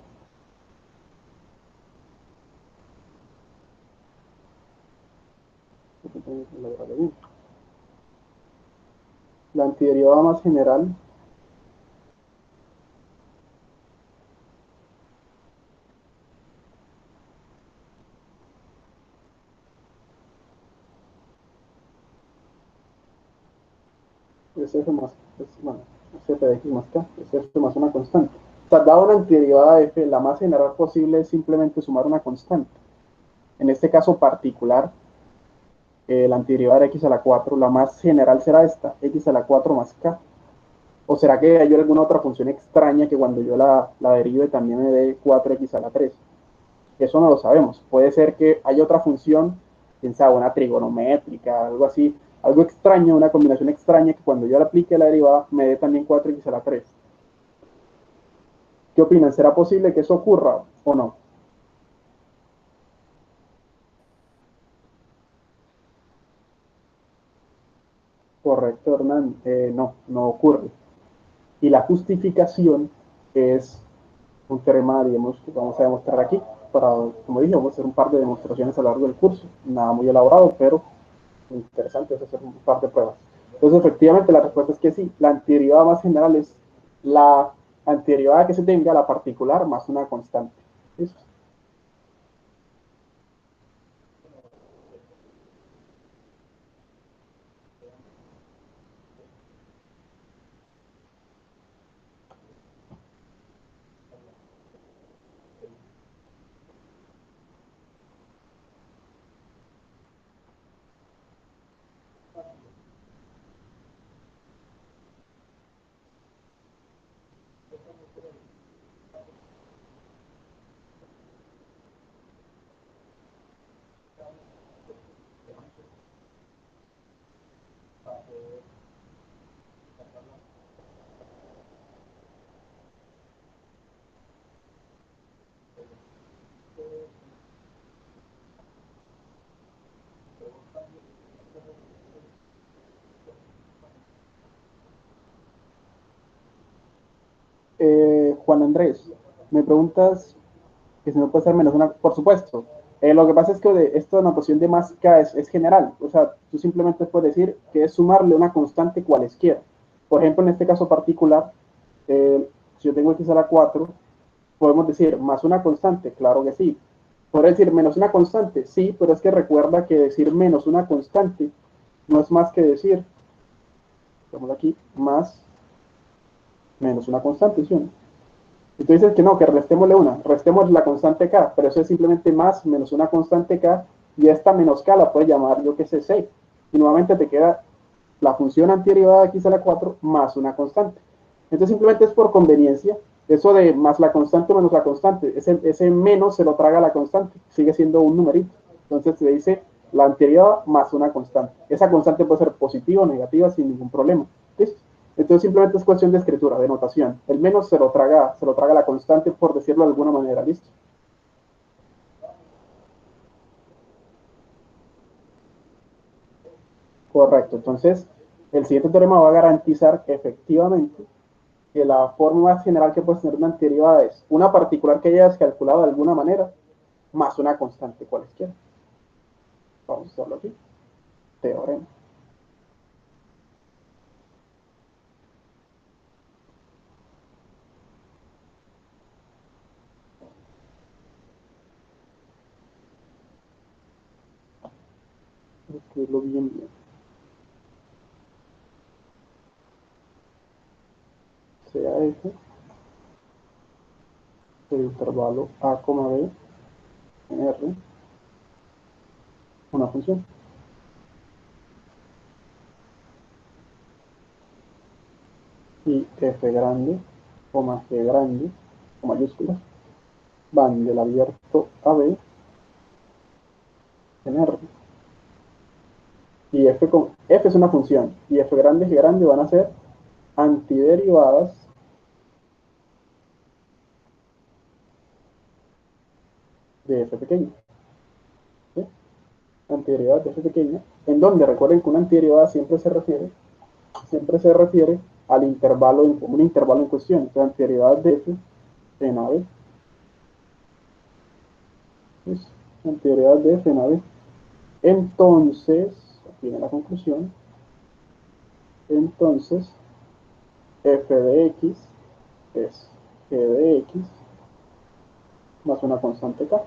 La antiderivada más general es f más, bueno, es f de x más k, es f más una constante. O sea, dada una antiderivada de f, la más general posible es simplemente sumar una constante. En este caso particular, la antiderivada de x a la 4, la más general será esta, x a la 4 más k. ¿O será que hay alguna otra función extraña que cuando yo la derive también me dé 4x a la 3? Eso no lo sabemos. Puede ser que haya otra función, quién sabe, una trigonométrica, algo así, algo extraño, una combinación extraña que cuando yo le aplique la derivada me dé también 4x a la 3. ¿Qué opinan? ¿Será posible que eso ocurra o no? Correcto, Hernán. No, no ocurre. Y la justificación es un teorema, digamos, que vamos a demostrar aquí. Para, como dije, vamos a hacer un par de demostraciones a lo largo del curso. Nada muy elaborado, pero interesante es hacer un par de pruebas. Entonces, efectivamente, la respuesta es que sí. La antiderivada más general es la antiderivada que se tenga la particular más una constante. ¿Listo? Juan Andrés, me preguntas que si no puede ser menos una, por supuesto. Lo que pasa es que esta notación de más k es general, o sea, tú simplemente puedes decir que es sumarle una constante cualesquiera. Por ejemplo, en este caso particular, si yo tengo x a la 4, podemos decir más una constante, claro que sí. Podría decir menos una constante, sí, pero es que recuerda que decir menos una constante no es más que decir, vamos aquí, más menos una constante, ¿sí? Y tú dices que no, que restémosle una, restemos la constante k, pero eso es simplemente más menos una constante k, y esta menos k la puedes llamar, yo que sé, 6. Y nuevamente te queda la función antiderivada de x a la 4 más una constante. Entonces simplemente es por conveniencia, eso de más la constante menos la constante, ese menos se lo traga la constante, sigue siendo un numerito. Entonces se dice la antiderivada más una constante. Esa constante puede ser positiva o negativa sin ningún problema. ¿Listo? Entonces simplemente es cuestión de escritura, de notación. El menos se lo traga la constante, por decirlo de alguna manera. ¿Listo? Correcto. Entonces, el siguiente teorema va a garantizar que efectivamente que la forma más general que puedes tener una antiderivada es una particular que hayas calculado de alguna manera más una constante cualesquiera. Vamos a hacerlo aquí. Teorema. Escribirlo bien, bien. Sea F del intervalo A, B en R una función. Y F grande, G grande, con mayúsculas, van del abierto a B en R. Y F es una función, y F grande y G grande van a ser antiderivadas de F pequeño. ¿Sí? Antiderivadas de F pequeña, en donde recuerden que una antiderivada siempre se refiere al intervalo, un intervalo en cuestión. Entonces, antiderivadas de F en AB. ¿Sí? Antiderivadas de F en AB. Entonces, aquí viene la conclusión. Entonces, F de X es G de X más una constante K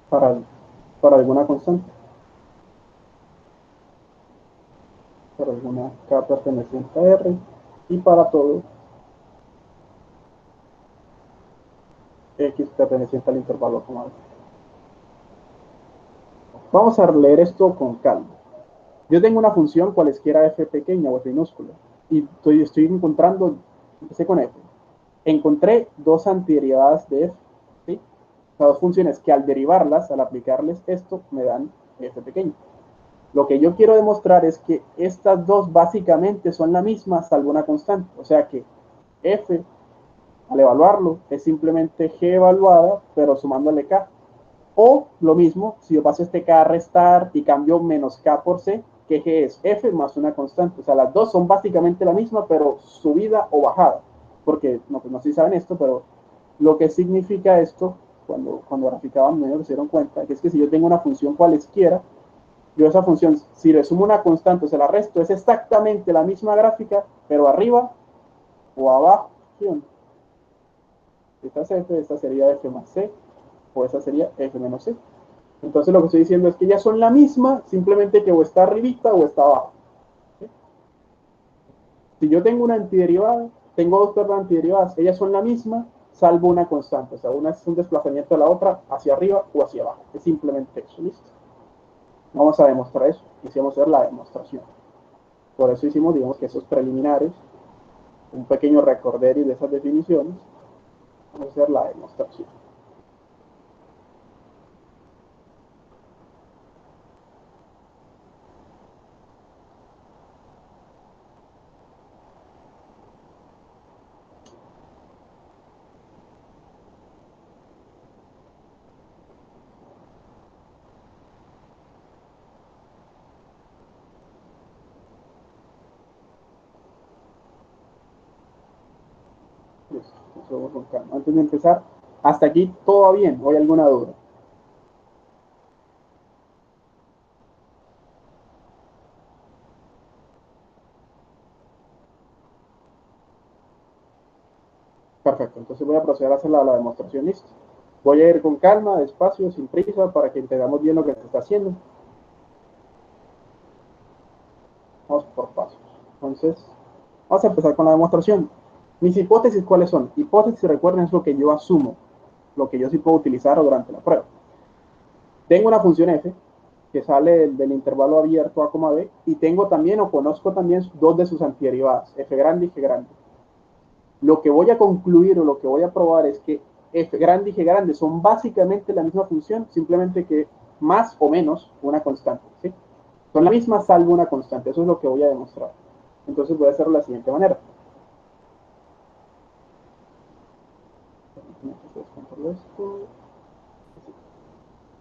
para, para alguna constante, para alguna K perteneciente a R, y para todo X perteneciente al intervalo comado. Vamos a leer esto con calma. Yo tengo una función cualesquiera f pequeña o f minúscula, y estoy encontrando, empecé con f. Encontré dos antiderivadas de f, ¿sí? O sea, dos funciones que al derivarlas, al aplicarles esto, me dan f pequeño. Lo que yo quiero demostrar es que estas dos básicamente son la misma, salvo una constante. O sea que f, al evaluarlo, es simplemente g evaluada, pero sumándole k. O lo mismo, si yo paso este k a restar y cambio menos k por c, que g es f más una constante. O sea, las dos son básicamente la misma, pero subida o bajada. Porque, no, pues no sé si saben esto, pero lo que significa esto, cuando graficaban, me dieron cuenta, que es que si yo tengo una función cualesquiera, yo esa función, si le sumo una constante o se la resto, es exactamente la misma gráfica, pero arriba o abajo, ¿sí o no? Esta es f, esta sería f más c, o esa sería f menos c. Entonces lo que estoy diciendo es que ellas son la misma, simplemente que o está arribita o está abajo. ¿Sí? Si yo tengo una antiderivada, tengo dos perdón, antiderivadas, ellas son la misma, salvo una constante. O sea, una es un desplazamiento de la otra hacia arriba o hacia abajo. Es simplemente eso, ¿listo? Vamos a demostrar eso. Quisiéramos hacer la demostración. Por eso hicimos, digamos que esos preliminares, un pequeño recorderis de esas definiciones. Vamos a hacer la demostración. Listo, vamos con calma. Antes de empezar, hasta aquí todo va bien. ¿O hay alguna duda? Perfecto, entonces voy a proceder a hacer la demostración, listo. Voy a ir con calma, despacio, sin prisa, para que entendamos bien lo que se está haciendo. Vamos por pasos. Entonces, vamos a empezar con la demostración. Mis hipótesis, ¿cuáles son? Hipótesis, recuerden, es lo que yo asumo, lo que yo sí puedo utilizar durante la prueba. Tengo una función f que sale del intervalo abierto a, b, y tengo también, o conozco también, dos de sus antiderivadas, f grande y g grande. Lo que voy a concluir o lo que voy a probar es que f grande y g grande son básicamente la misma función, simplemente que más o menos una constante, ¿sí? Son la misma salvo una constante, eso es lo que voy a demostrar. Entonces voy a hacerlo de la siguiente manera.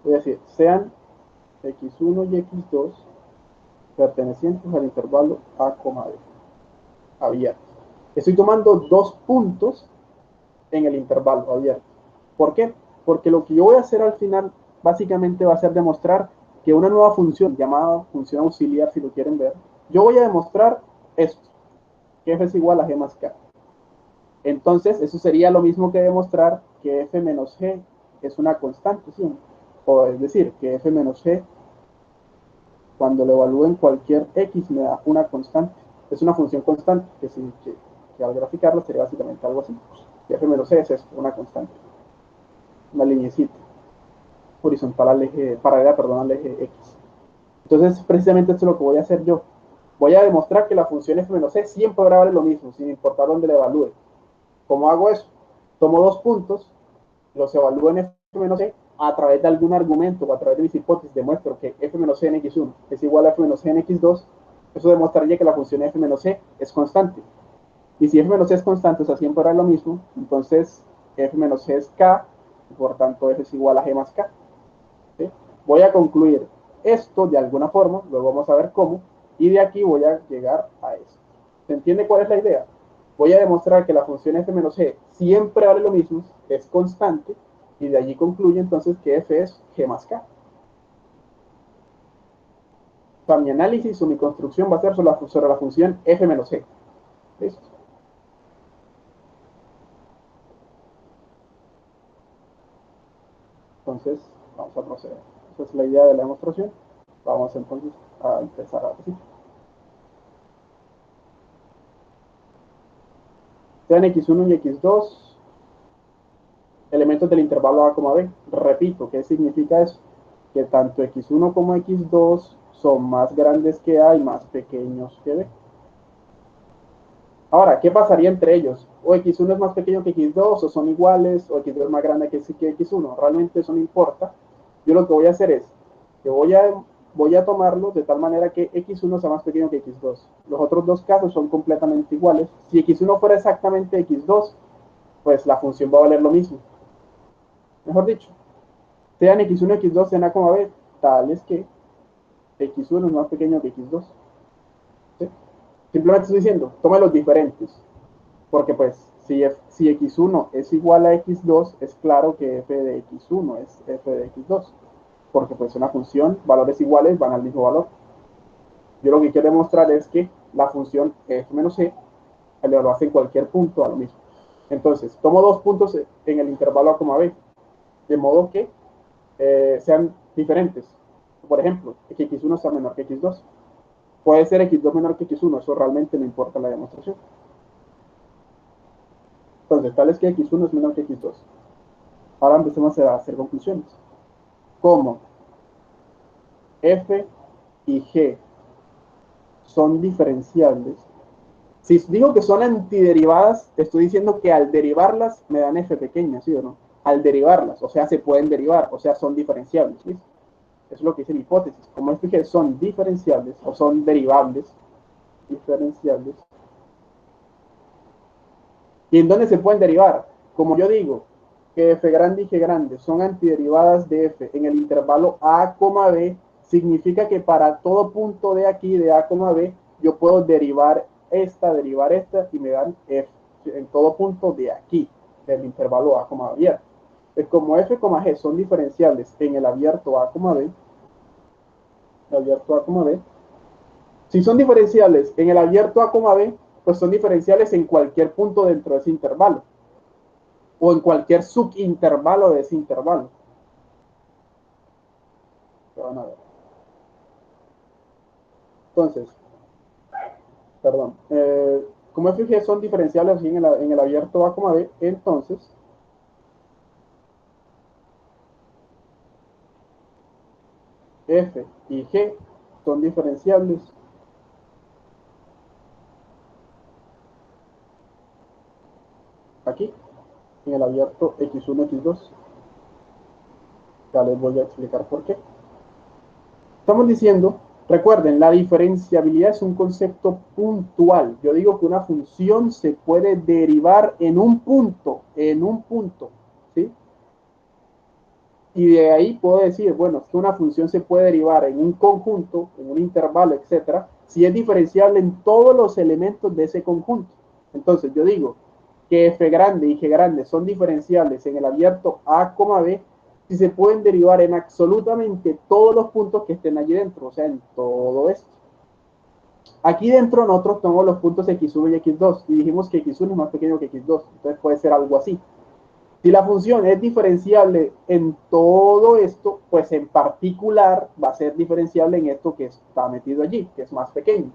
Voy a decir, sean x1 y x2 pertenecientes al intervalo a, b, abierto. Estoy tomando dos puntos en el intervalo abierto. ¿Por qué? Porque lo que yo voy a hacer al final básicamente va a ser demostrar que una nueva función llamada función auxiliar, si lo quieren ver, yo voy a demostrar esto, que f es igual a g más k. Entonces, eso sería lo mismo que demostrar que f menos g es una constante, ¿sí? O es decir, que f menos g, cuando lo evalúe en cualquier x, me da una constante. Es una función constante, que al graficarlo sería básicamente algo así. Que f menos g es esto, una constante. Una lineecita horizontal al eje, paralela, perdón, al eje x. Entonces, precisamente esto es lo que voy a hacer yo. Voy a demostrar que la función f menos c siempre va a valer lo mismo, sin importar dónde la evalúe. ¿Cómo hago eso? Tomo dos puntos, los evalúo en f menos c a través de algún argumento o a través de mis hipótesis, demuestro que f menos c en x1 es igual a f menos c en x2. Eso demostraría que la función f menos c es constante. Y si f menos c es constante, o sea, siempre hará lo mismo, entonces f menos c es k, y por tanto f es igual a g más k. ¿Sí? Voy a concluir esto de alguna forma, luego vamos a ver cómo, y de aquí voy a llegar a esto. ¿Se entiende cuál es la idea? Voy a demostrar que la función f menos g siempre vale lo mismo, es constante, y de allí concluye entonces que f es g más k. O sea, mi análisis o mi construcción va a ser sobre la función f menos g. ¿Listo? Entonces, vamos a proceder. Esa es la idea de la demostración. Vamos entonces a empezar a decir. Sean x1 y x2 elementos del intervalo a, b. Repito, ¿qué significa eso? Que tanto x1 como x2 son más grandes que a y más pequeños que b. Ahora, ¿qué pasaría entre ellos? O x1 es más pequeño que x2, o son iguales, o x2 es más grande que x1. Realmente eso no importa. Yo lo que voy a hacer es que voy a tomarlo de tal manera que x1 sea más pequeño que x2. Los otros dos casos son completamente iguales. Si x1 fuera exactamente x2, pues la función va a valer lo mismo. Mejor dicho, sean x1 y x2 sean a, b, tales que x1 es más pequeño que x2. ¿Sí? Simplemente estoy diciendo, tome los diferentes. Porque pues si x1 es igual a x2, es claro que f de x1 es f de x2. Porque pues una función, valores iguales van al mismo valor. Yo lo que quiero demostrar es que la función f menos c, lo hace en cualquier punto a lo mismo. Entonces, tomo dos puntos en el intervalo A, B, de modo que sean diferentes. Por ejemplo, que x1 sea menor que x2. Puede ser x2 menor que x1, eso realmente no importa en la demostración. Entonces, tal es que x1 es menor que x2. Ahora empecemos a hacer conclusiones. Como f y g son diferenciables, si digo que son antiderivadas, estoy diciendo que al derivarlas me dan f pequeña, ¿sí o no? Al derivarlas, o sea, se pueden derivar, o sea, son diferenciables, ¿sí? Eso es lo que dice la hipótesis. Como f y g son diferenciables, o son derivables, diferenciables, ¿y en dónde se pueden derivar? Como yo digo, que f grande y g grande son antiderivadas de f en el intervalo a, b, significa que para todo punto de aquí, de a, b, yo puedo derivar esta, y me dan f en todo punto de aquí, del intervalo a, abierto. Es como f, g son diferenciables en el abierto a, b, si son diferenciales en el abierto a, b, pues son diferenciales en cualquier punto dentro de ese intervalo o en cualquier subintervalo de ese intervalo. Van a ver. Entonces, perdón, como f y g son diferenciales así en el abierto a, b, entonces f y g son diferenciables aquí, en el abierto x1, x2. Ya les voy a explicar por qué. Estamos diciendo, recuerden, la diferenciabilidad es un concepto puntual. Yo digo que una función se puede derivar en un punto, ¿sí? Y de ahí puedo decir, bueno, que una función se puede derivar en un conjunto, en un intervalo, etcétera, si es diferenciable en todos los elementos de ese conjunto. Entonces yo digo que f grande y g grande son diferenciables en el abierto a, b, si se pueden derivar en absolutamente todos los puntos que estén allí dentro, o sea, en todo esto. Aquí dentro nosotros tenemos los puntos x1 y x2 y dijimos que x1 es más pequeño que x2, entonces puede ser algo así. Si la función es diferenciable en todo esto, pues en particular va a ser diferenciable en esto que está metido allí, que es más pequeño.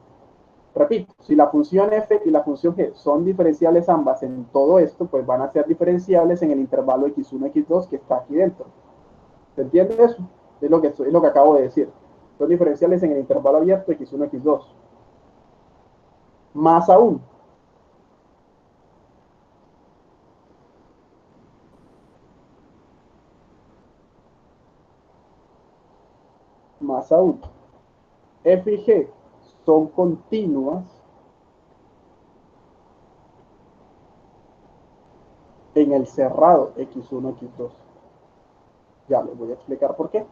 Repito, si la función f y la función g son diferenciables ambas en todo esto, pues van a ser diferenciables en el intervalo x1, x2 que está aquí dentro. ¿Se entiende eso? Es lo que acabo de decir. Son diferenciales en el intervalo abierto x1, x2. Más aún, más aún, f y g son continuas en el cerrado x1, x2. Ya les voy a explicar por qué.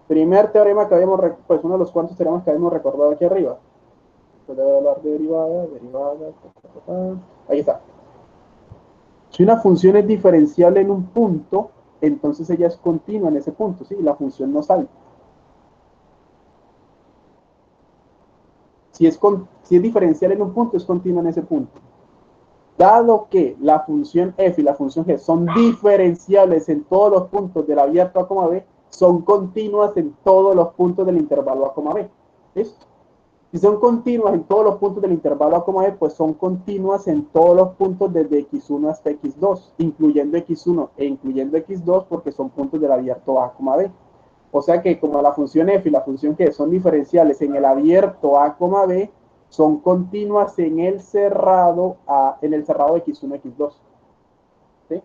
Primer teorema que habíamos, pues uno de los cuantos teoremas que habíamos recordado aquí arriba. Voy a hablar de derivada, ahí está. Si una función es diferenciable en un punto, entonces ella es continua en ese punto, ¿sí? La función no salta. Si es diferencial en un punto, es continua en ese punto. Dado que la función f y la función g son diferenciables en todos los puntos del abierto a, b, son continuas en todos los puntos del intervalo a, b. ¿Listo? Si son continuas en todos los puntos del intervalo a, b, pues son continuas en todos los puntos desde x1 hasta x2, incluyendo x1 e incluyendo x2 porque son puntos del abierto a, b. O sea que como la función f y la función g son diferenciales en el abierto a, b, son continuas en el cerrado x1, x2. ¿Sí?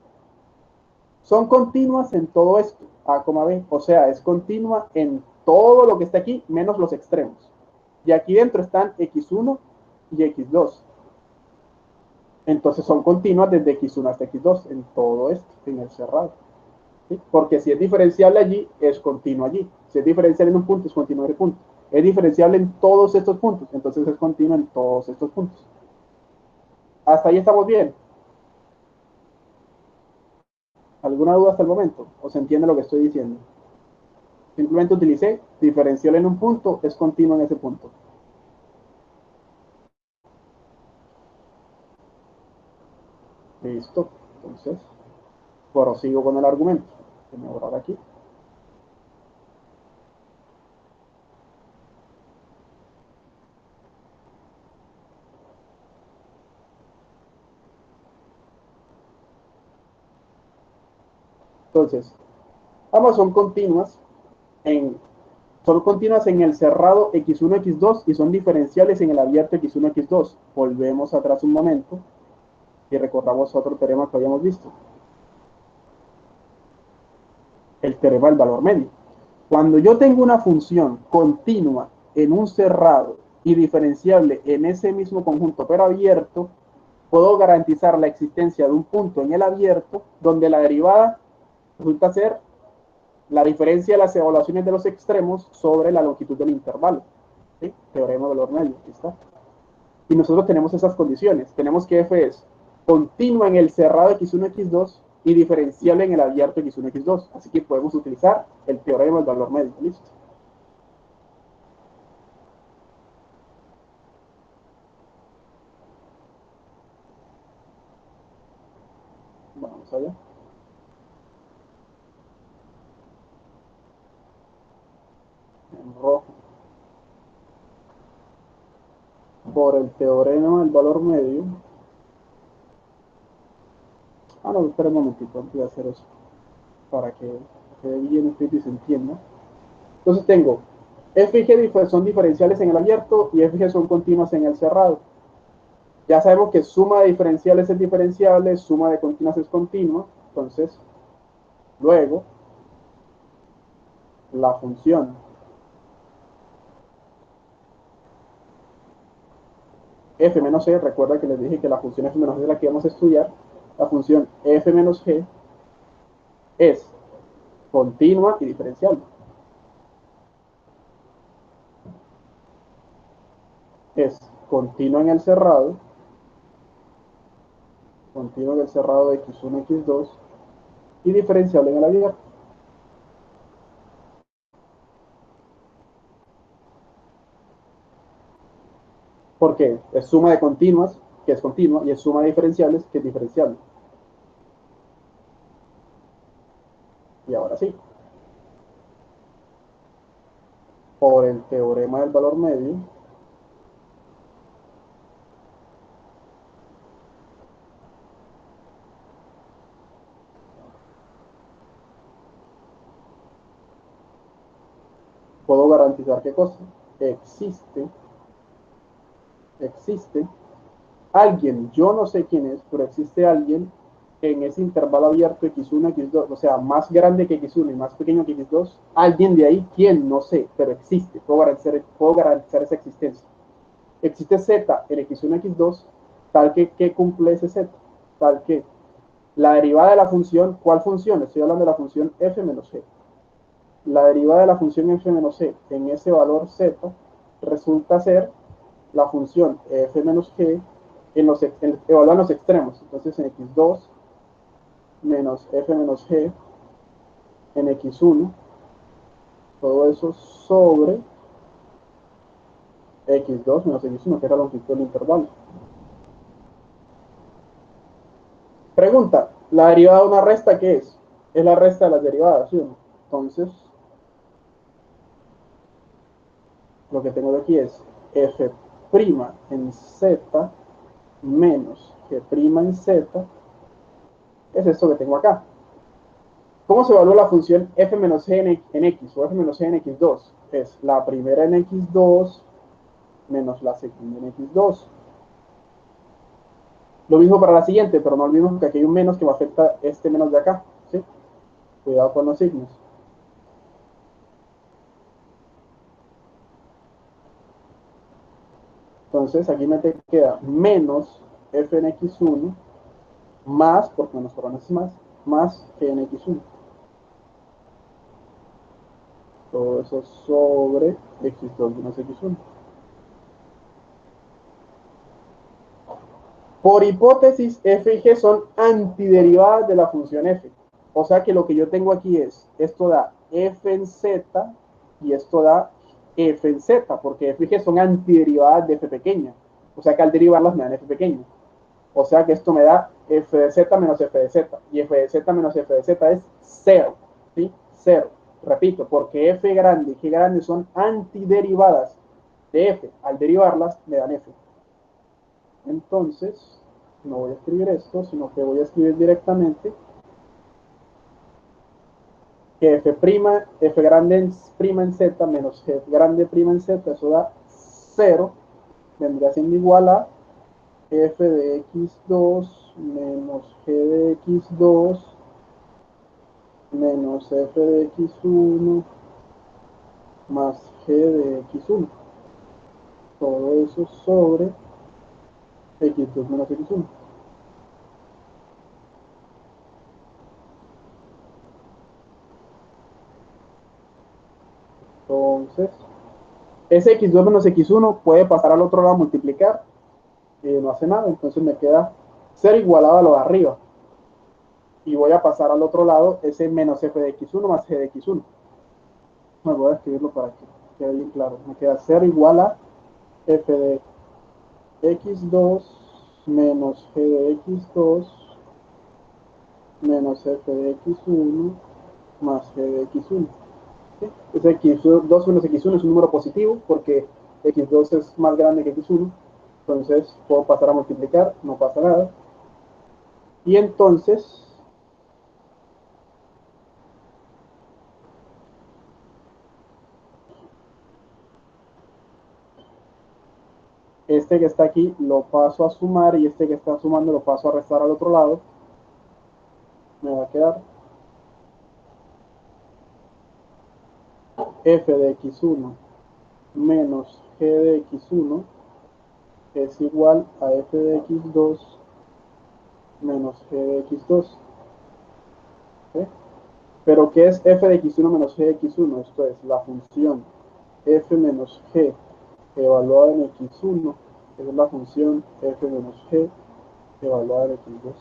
Son continuas en todo esto, a, b. O sea, es continua en todo lo que está aquí, menos los extremos. Y aquí dentro están x1 y x2. Entonces son continuas desde x1 hasta x2 en todo esto, en el cerrado. ¿Sí? Porque si es diferenciable allí, es continuo allí. Si es diferenciable en un punto, es continuo en el punto. Es diferenciable en todos estos puntos, entonces es continuo en todos estos puntos. Hasta ahí estamos bien. ¿Alguna duda hasta el momento? ¿O se entiende lo que estoy diciendo? Simplemente utilicé diferencial en un punto, es continuo en ese punto. Listo. Entonces, prosigo con el argumento. Voy a borrar aquí. Entonces, ambas son continuas en el cerrado x1, x2 y son diferenciales en el abierto x1, x2. Volvemos atrás un momento y recordamos otro teorema que habíamos visto. El teorema del valor medio. Cuando yo tengo una función continua en un cerrado y diferenciable en ese mismo conjunto pero abierto, puedo garantizar la existencia de un punto en el abierto donde la derivada resulta ser la diferencia de las evaluaciones de los extremos sobre la longitud del intervalo. ¿Sí? Teorema de valor medio. Aquí está. Y nosotros tenemos esas condiciones. Tenemos que f es continua en el cerrado x1, x2 y diferenciable en el abierto x1, x2. Así que podemos utilizar el teorema del valor medio. Listo. Vamos allá. En rojo. Por el teorema del valor medio. No, espera un momentito antes de hacer eso. Para que quede bien escrito y se entienda. Entonces tengo f y g son diferenciales en el abierto y f y g son continuas en el cerrado. Ya sabemos que suma de diferenciales es diferenciable, suma de continuas es continua. Entonces, luego, la función f menos g, recuerda que les dije que la función f menos g es la que vamos a estudiar. La función f menos g es continua y diferenciable. Es continua en el cerrado, continua en el cerrado de x1, x2 y diferenciable en el abierto. ¿Por qué? Es suma de continuas, que es continua, y es suma de diferenciables, que es diferenciable. Y ahora sí. Por el teorema del valor medio, puedo garantizar qué cosa. Existe alguien, yo no sé quién es, pero existe alguien en ese intervalo abierto x1, x2, o sea, más grande que x1 y más pequeño que x2, alguien de ahí, quién, no sé, pero existe, puedo garantizar esa existencia. Existe z en x1, x2, tal que cumple ese z, tal que la derivada de la función, ¿cuál función? Estoy hablando de la función f menos g. La derivada de la función f menos g en ese valor z resulta ser la función f menos g evaluar los extremos. Entonces en x2 menos f menos g en x1, todo eso sobre x2 menos x1, que era la longitud del intervalo. Pregunta, ¿la derivada de una resta qué es? Es la resta de las derivadas, ¿sí o no? Entonces, lo que tengo de aquí es f' en z menos g' en z, es esto que tengo acá. ¿Cómo se evalúa la función f menos g en x o f menos g en x2? Es la primera en x2 menos la segunda en x2. Lo mismo para la siguiente, pero no olvidemos que aquí hay un menos que me afecta este menos de acá. ¿Sí? Cuidado con los signos. Entonces aquí me queda menos f en x1 más, porque menos por es más g en x1. Todo eso sobre x2 menos x1. Por hipótesis, f y g son antiderivadas de la función f. O sea que lo que yo tengo aquí es, esto da f en z y esto da f en z, porque f y g son antiderivadas de f pequeña. O sea que al derivarlas me dan f pequeña. O sea que esto me da f de z menos f de z. Y f de z menos f de z es 0. ¿Sí? 0. Repito, porque f grande y g grande son antiderivadas de f. Al derivarlas me dan f. Entonces, no voy a escribir esto, sino que voy a escribir directamente que f grande en prima en z menos g grande prima en z, eso da 0, vendría siendo igual a f de x2 menos g de x2 menos f de x1 más g de x1. Todo eso sobre x2 menos x1. Entonces, ese x2 menos x1 puede pasar al otro lado a multiplicar y no hace nada. Entonces me queda 0 igualado a lo de arriba. Y voy a pasar al otro lado ese menos f de x1 más g de x1. Me voy a escribirlo para que quede bien claro. Me queda 0 igual a f de x2 menos g de x2 menos f de x1 más g de x1. ¿Sí? Ese x2 menos x1 es un número positivo porque x2 es más grande que x1. Entonces puedo pasar a multiplicar, no pasa nada. Y entonces este que está aquí lo paso a sumar y este que está sumando lo paso a restar al otro lado. Me va a quedar f de x1 menos g de x1 es igual a f de x2 menos g de x2. ¿Sí? Pero ¿qué es f de x1 menos g de x1? Esto es la función f menos g evaluada en x1, es la función f menos g evaluada en x2.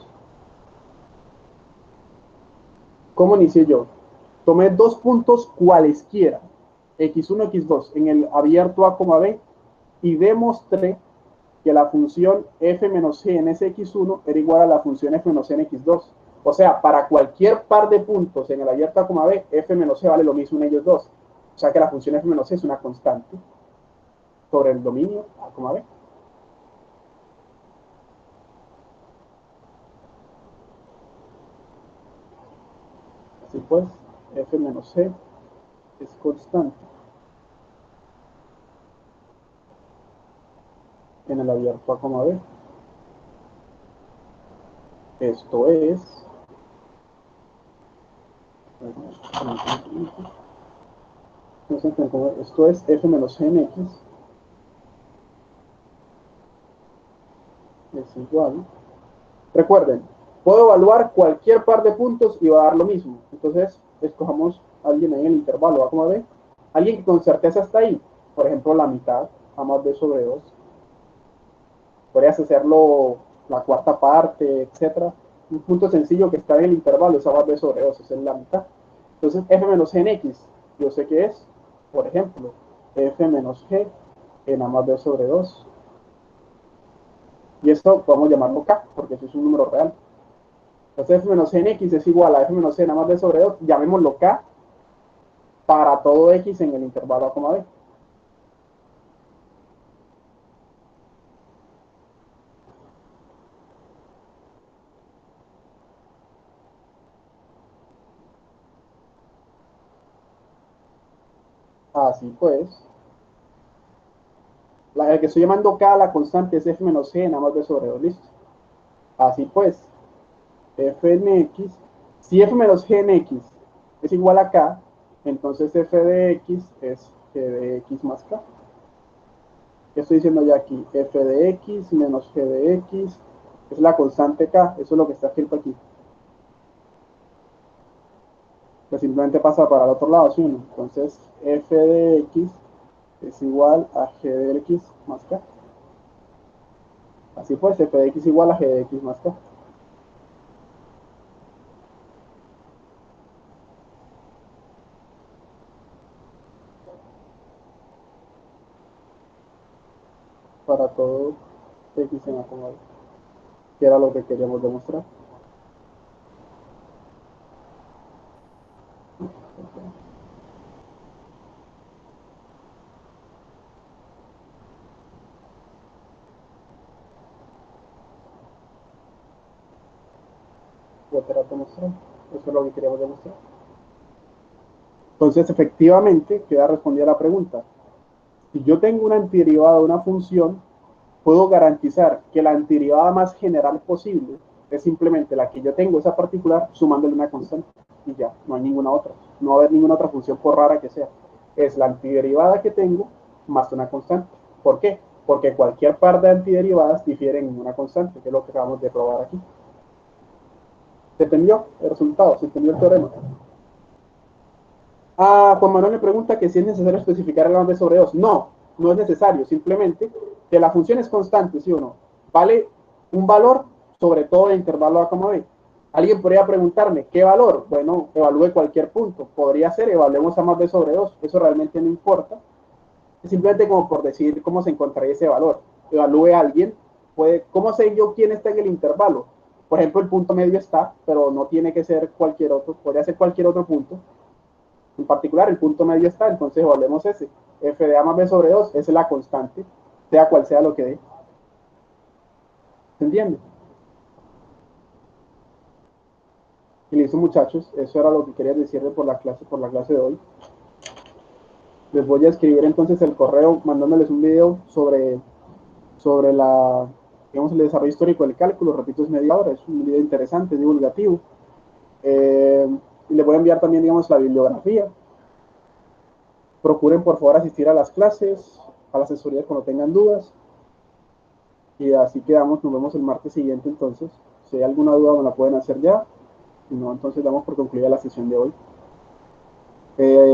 ¿Cómo inicié yo? Tomé dos puntos cualesquiera, x1, x2, en el abierto a, b, y demostré que la función f menos g en ese x1 era igual a la función f menos g en x2. O sea, para cualquier par de puntos en el abierto a, b, f menos g vale lo mismo en ellos dos. O sea que la función f menos g es una constante sobre el dominio a, b. Así pues, f menos g es constante en el abierto a, b. Esto es... Esto es f menos g en x es igual. Recuerden, puedo evaluar cualquier par de puntos y va a dar lo mismo. Entonces, escojamos a alguien ahí en el intervalo, ¿va como ve? Alguien que con certeza está ahí. Por ejemplo, la mitad, a más b sobre 2. Podrías hacerlo la cuarta parte, etcétera. Un punto sencillo que está en el intervalo es a más b sobre 2, es en la mitad. Entonces, f menos g en x, yo sé que es, por ejemplo, f menos g en a más b sobre 2. Y esto podemos llamarlo k, porque eso es un número real. Entonces f menos g en x es igual a f menos g nada más b sobre 2, llamémoslo k, para todo x en el intervalo a, b. Así pues, el que estoy llamando k, la constante es f menos g nada más b sobre 2, listo. Así pues, f en x, si f menos g en x es igual a k, entonces f de x es g de x más k. ¿Qué estoy diciendo ya aquí? F de x menos g de x es la constante k, eso es lo que está escrito aquí. Pues simplemente pasa para el otro lado, ¿sí? Entonces f de x es igual a g de x más k. Así pues, f de x igual a g de x más k. Para todo x en acumulado. que era lo que queríamos demostrar. Demostrar. Eso es lo que queríamos demostrar. Entonces, efectivamente, queda respondida la pregunta. Si yo tengo una antiderivada de una función, puedo garantizar que la antiderivada más general posible es simplemente la que yo tengo, esa particular, sumándole una constante. Y ya, no hay ninguna otra. No va a haber ninguna otra función, por rara que sea. Es la antiderivada que tengo más una constante. ¿Por qué? Porque cualquier par de antiderivadas difieren en una constante, que es lo que acabamos de probar aquí. ¿Se entendió el resultado? ¿Se entendió el teorema? Juan Manuel me pregunta que si es necesario especificar el B sobre 2. No, no es necesario. Simplemente que la función es constante, ¿sí o no? Vale un valor sobre todo el intervalo A, B. Alguien podría preguntarme, ¿qué valor? Bueno, evalúe cualquier punto. Podría ser, evaluemos a más B sobre 2. Eso realmente no importa. Es simplemente como por decir cómo se encontraría ese valor. Evalúe a alguien. ¿Cómo sé yo quién está en el intervalo? Por ejemplo, el punto medio está, pero no tiene que ser cualquier otro. Podría ser cualquier otro punto. En particular, el punto medio está, entonces volvemos ese. F de A más B sobre 2 es la constante, sea cual sea lo que dé. ¿Se entiende? Y listo, muchachos, eso era lo que quería decirles por la clase de hoy. Les voy a escribir entonces el correo mandándoles un video sobre digamos, el desarrollo histórico del cálculo. Repito, es media hora, es un video interesante, divulgativo. Y les voy a enviar también, digamos, la bibliografía. Procuren, por favor, asistir a las clases, a las asesorías cuando tengan dudas. Y así quedamos, nos vemos el martes siguiente entonces. Si hay alguna duda me la pueden hacer ya. Si no, entonces damos por concluida la sesión de hoy.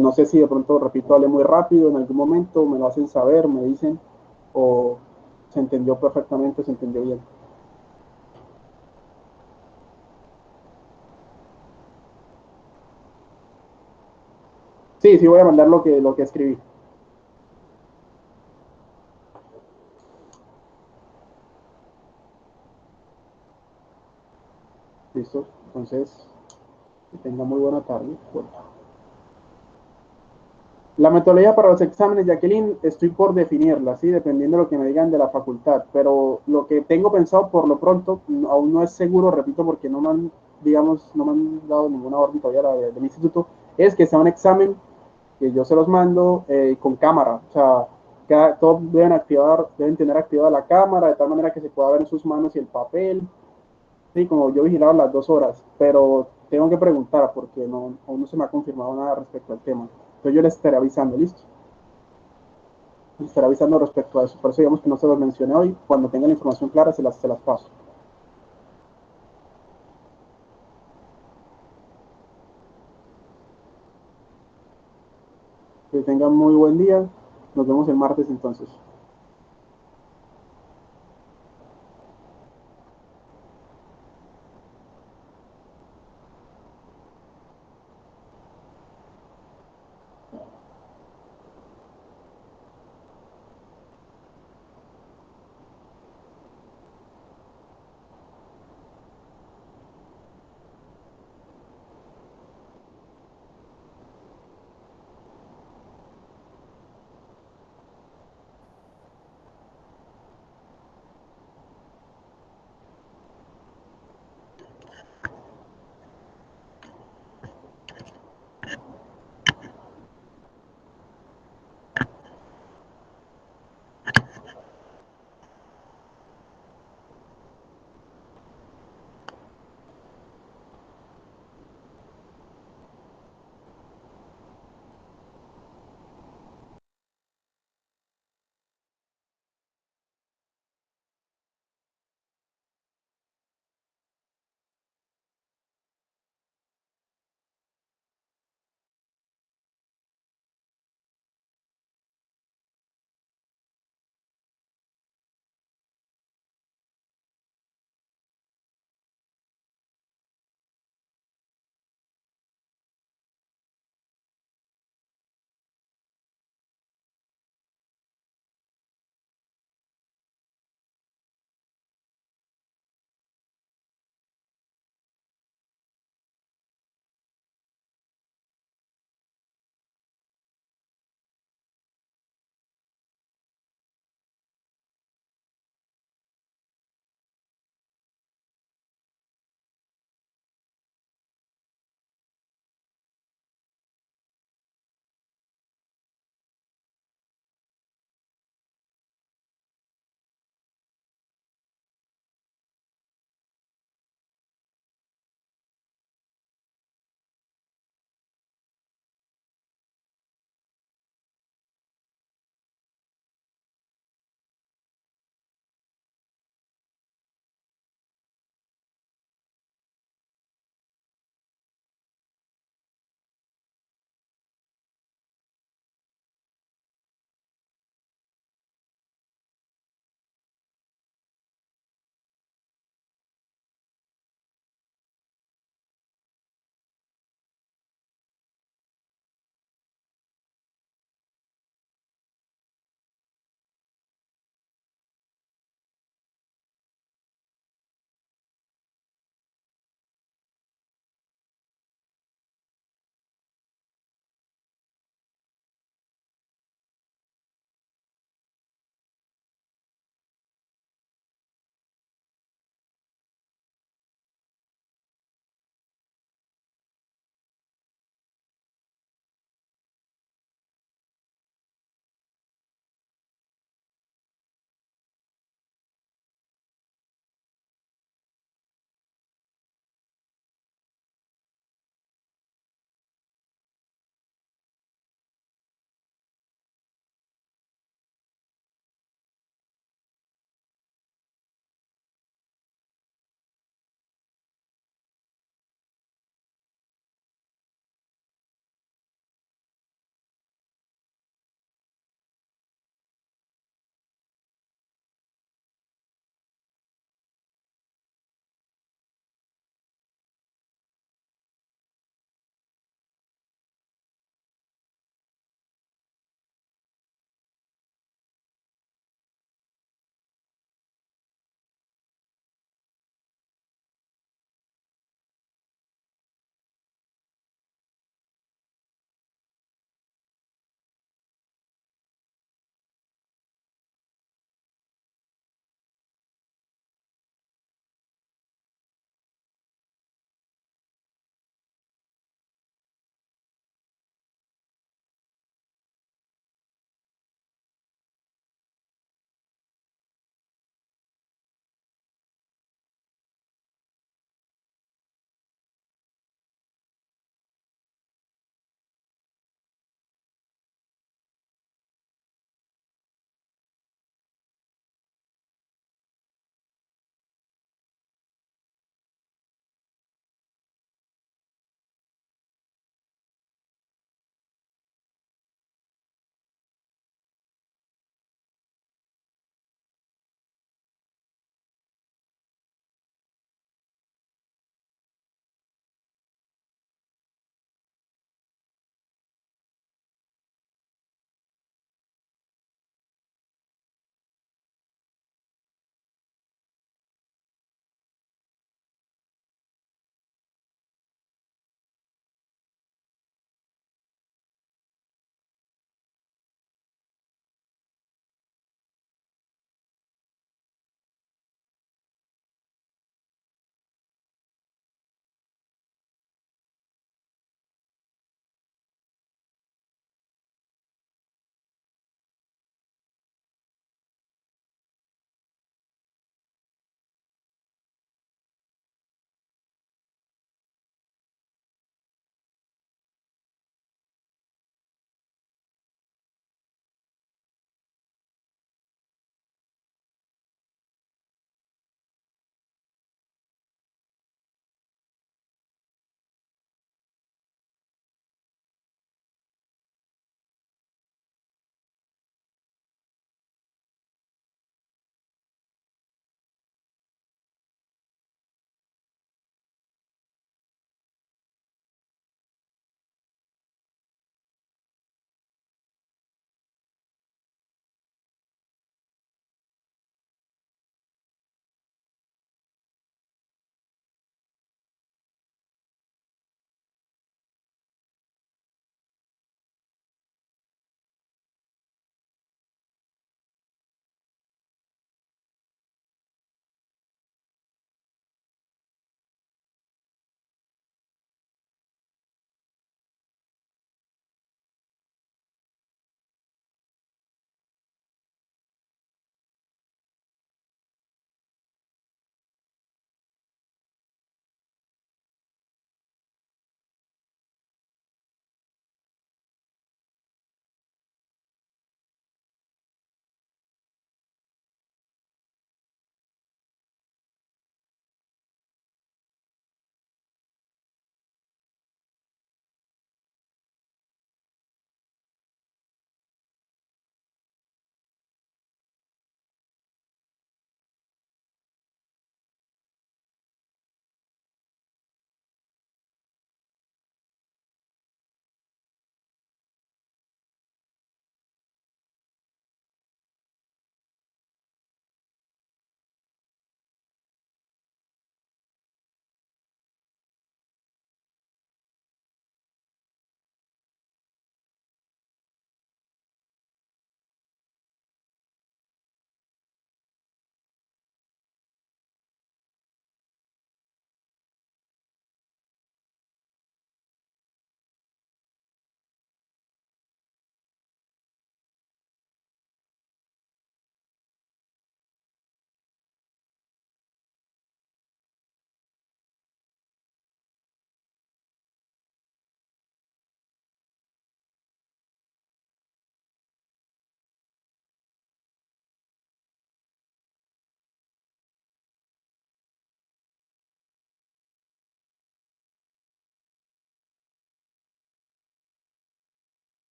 No sé si de pronto, repito, hablé muy rápido en algún momento, me lo hacen saber, me dicen, o se entendió perfectamente, se entendió bien. Sí, sí voy a mandar lo que escribí. Listo. Entonces, que tenga muy buena tarde. Bueno. La metodología para los exámenes, Jacqueline, estoy por definirla, ¿sí? Dependiendo de lo que me digan de la facultad. Pero lo que tengo pensado por lo pronto, aún no es seguro, repito, porque no me han, digamos, no me han dado ninguna orden todavía del instituto, es que sea un examen que yo se los mando con cámara. O sea, todos deben tener activada la cámara de tal manera que se pueda ver en sus manos y el papel. Sí, como yo vigilaba las 2 horas, pero tengo que preguntar porque aún no se me ha confirmado nada respecto al tema. Entonces yo les estaré avisando, ¿listo? Les estaré avisando respecto a eso. Por eso digamos que no se los mencioné hoy. Cuando tenga la información clara se las paso. Que tengan muy buen día. Nos vemos el martes entonces.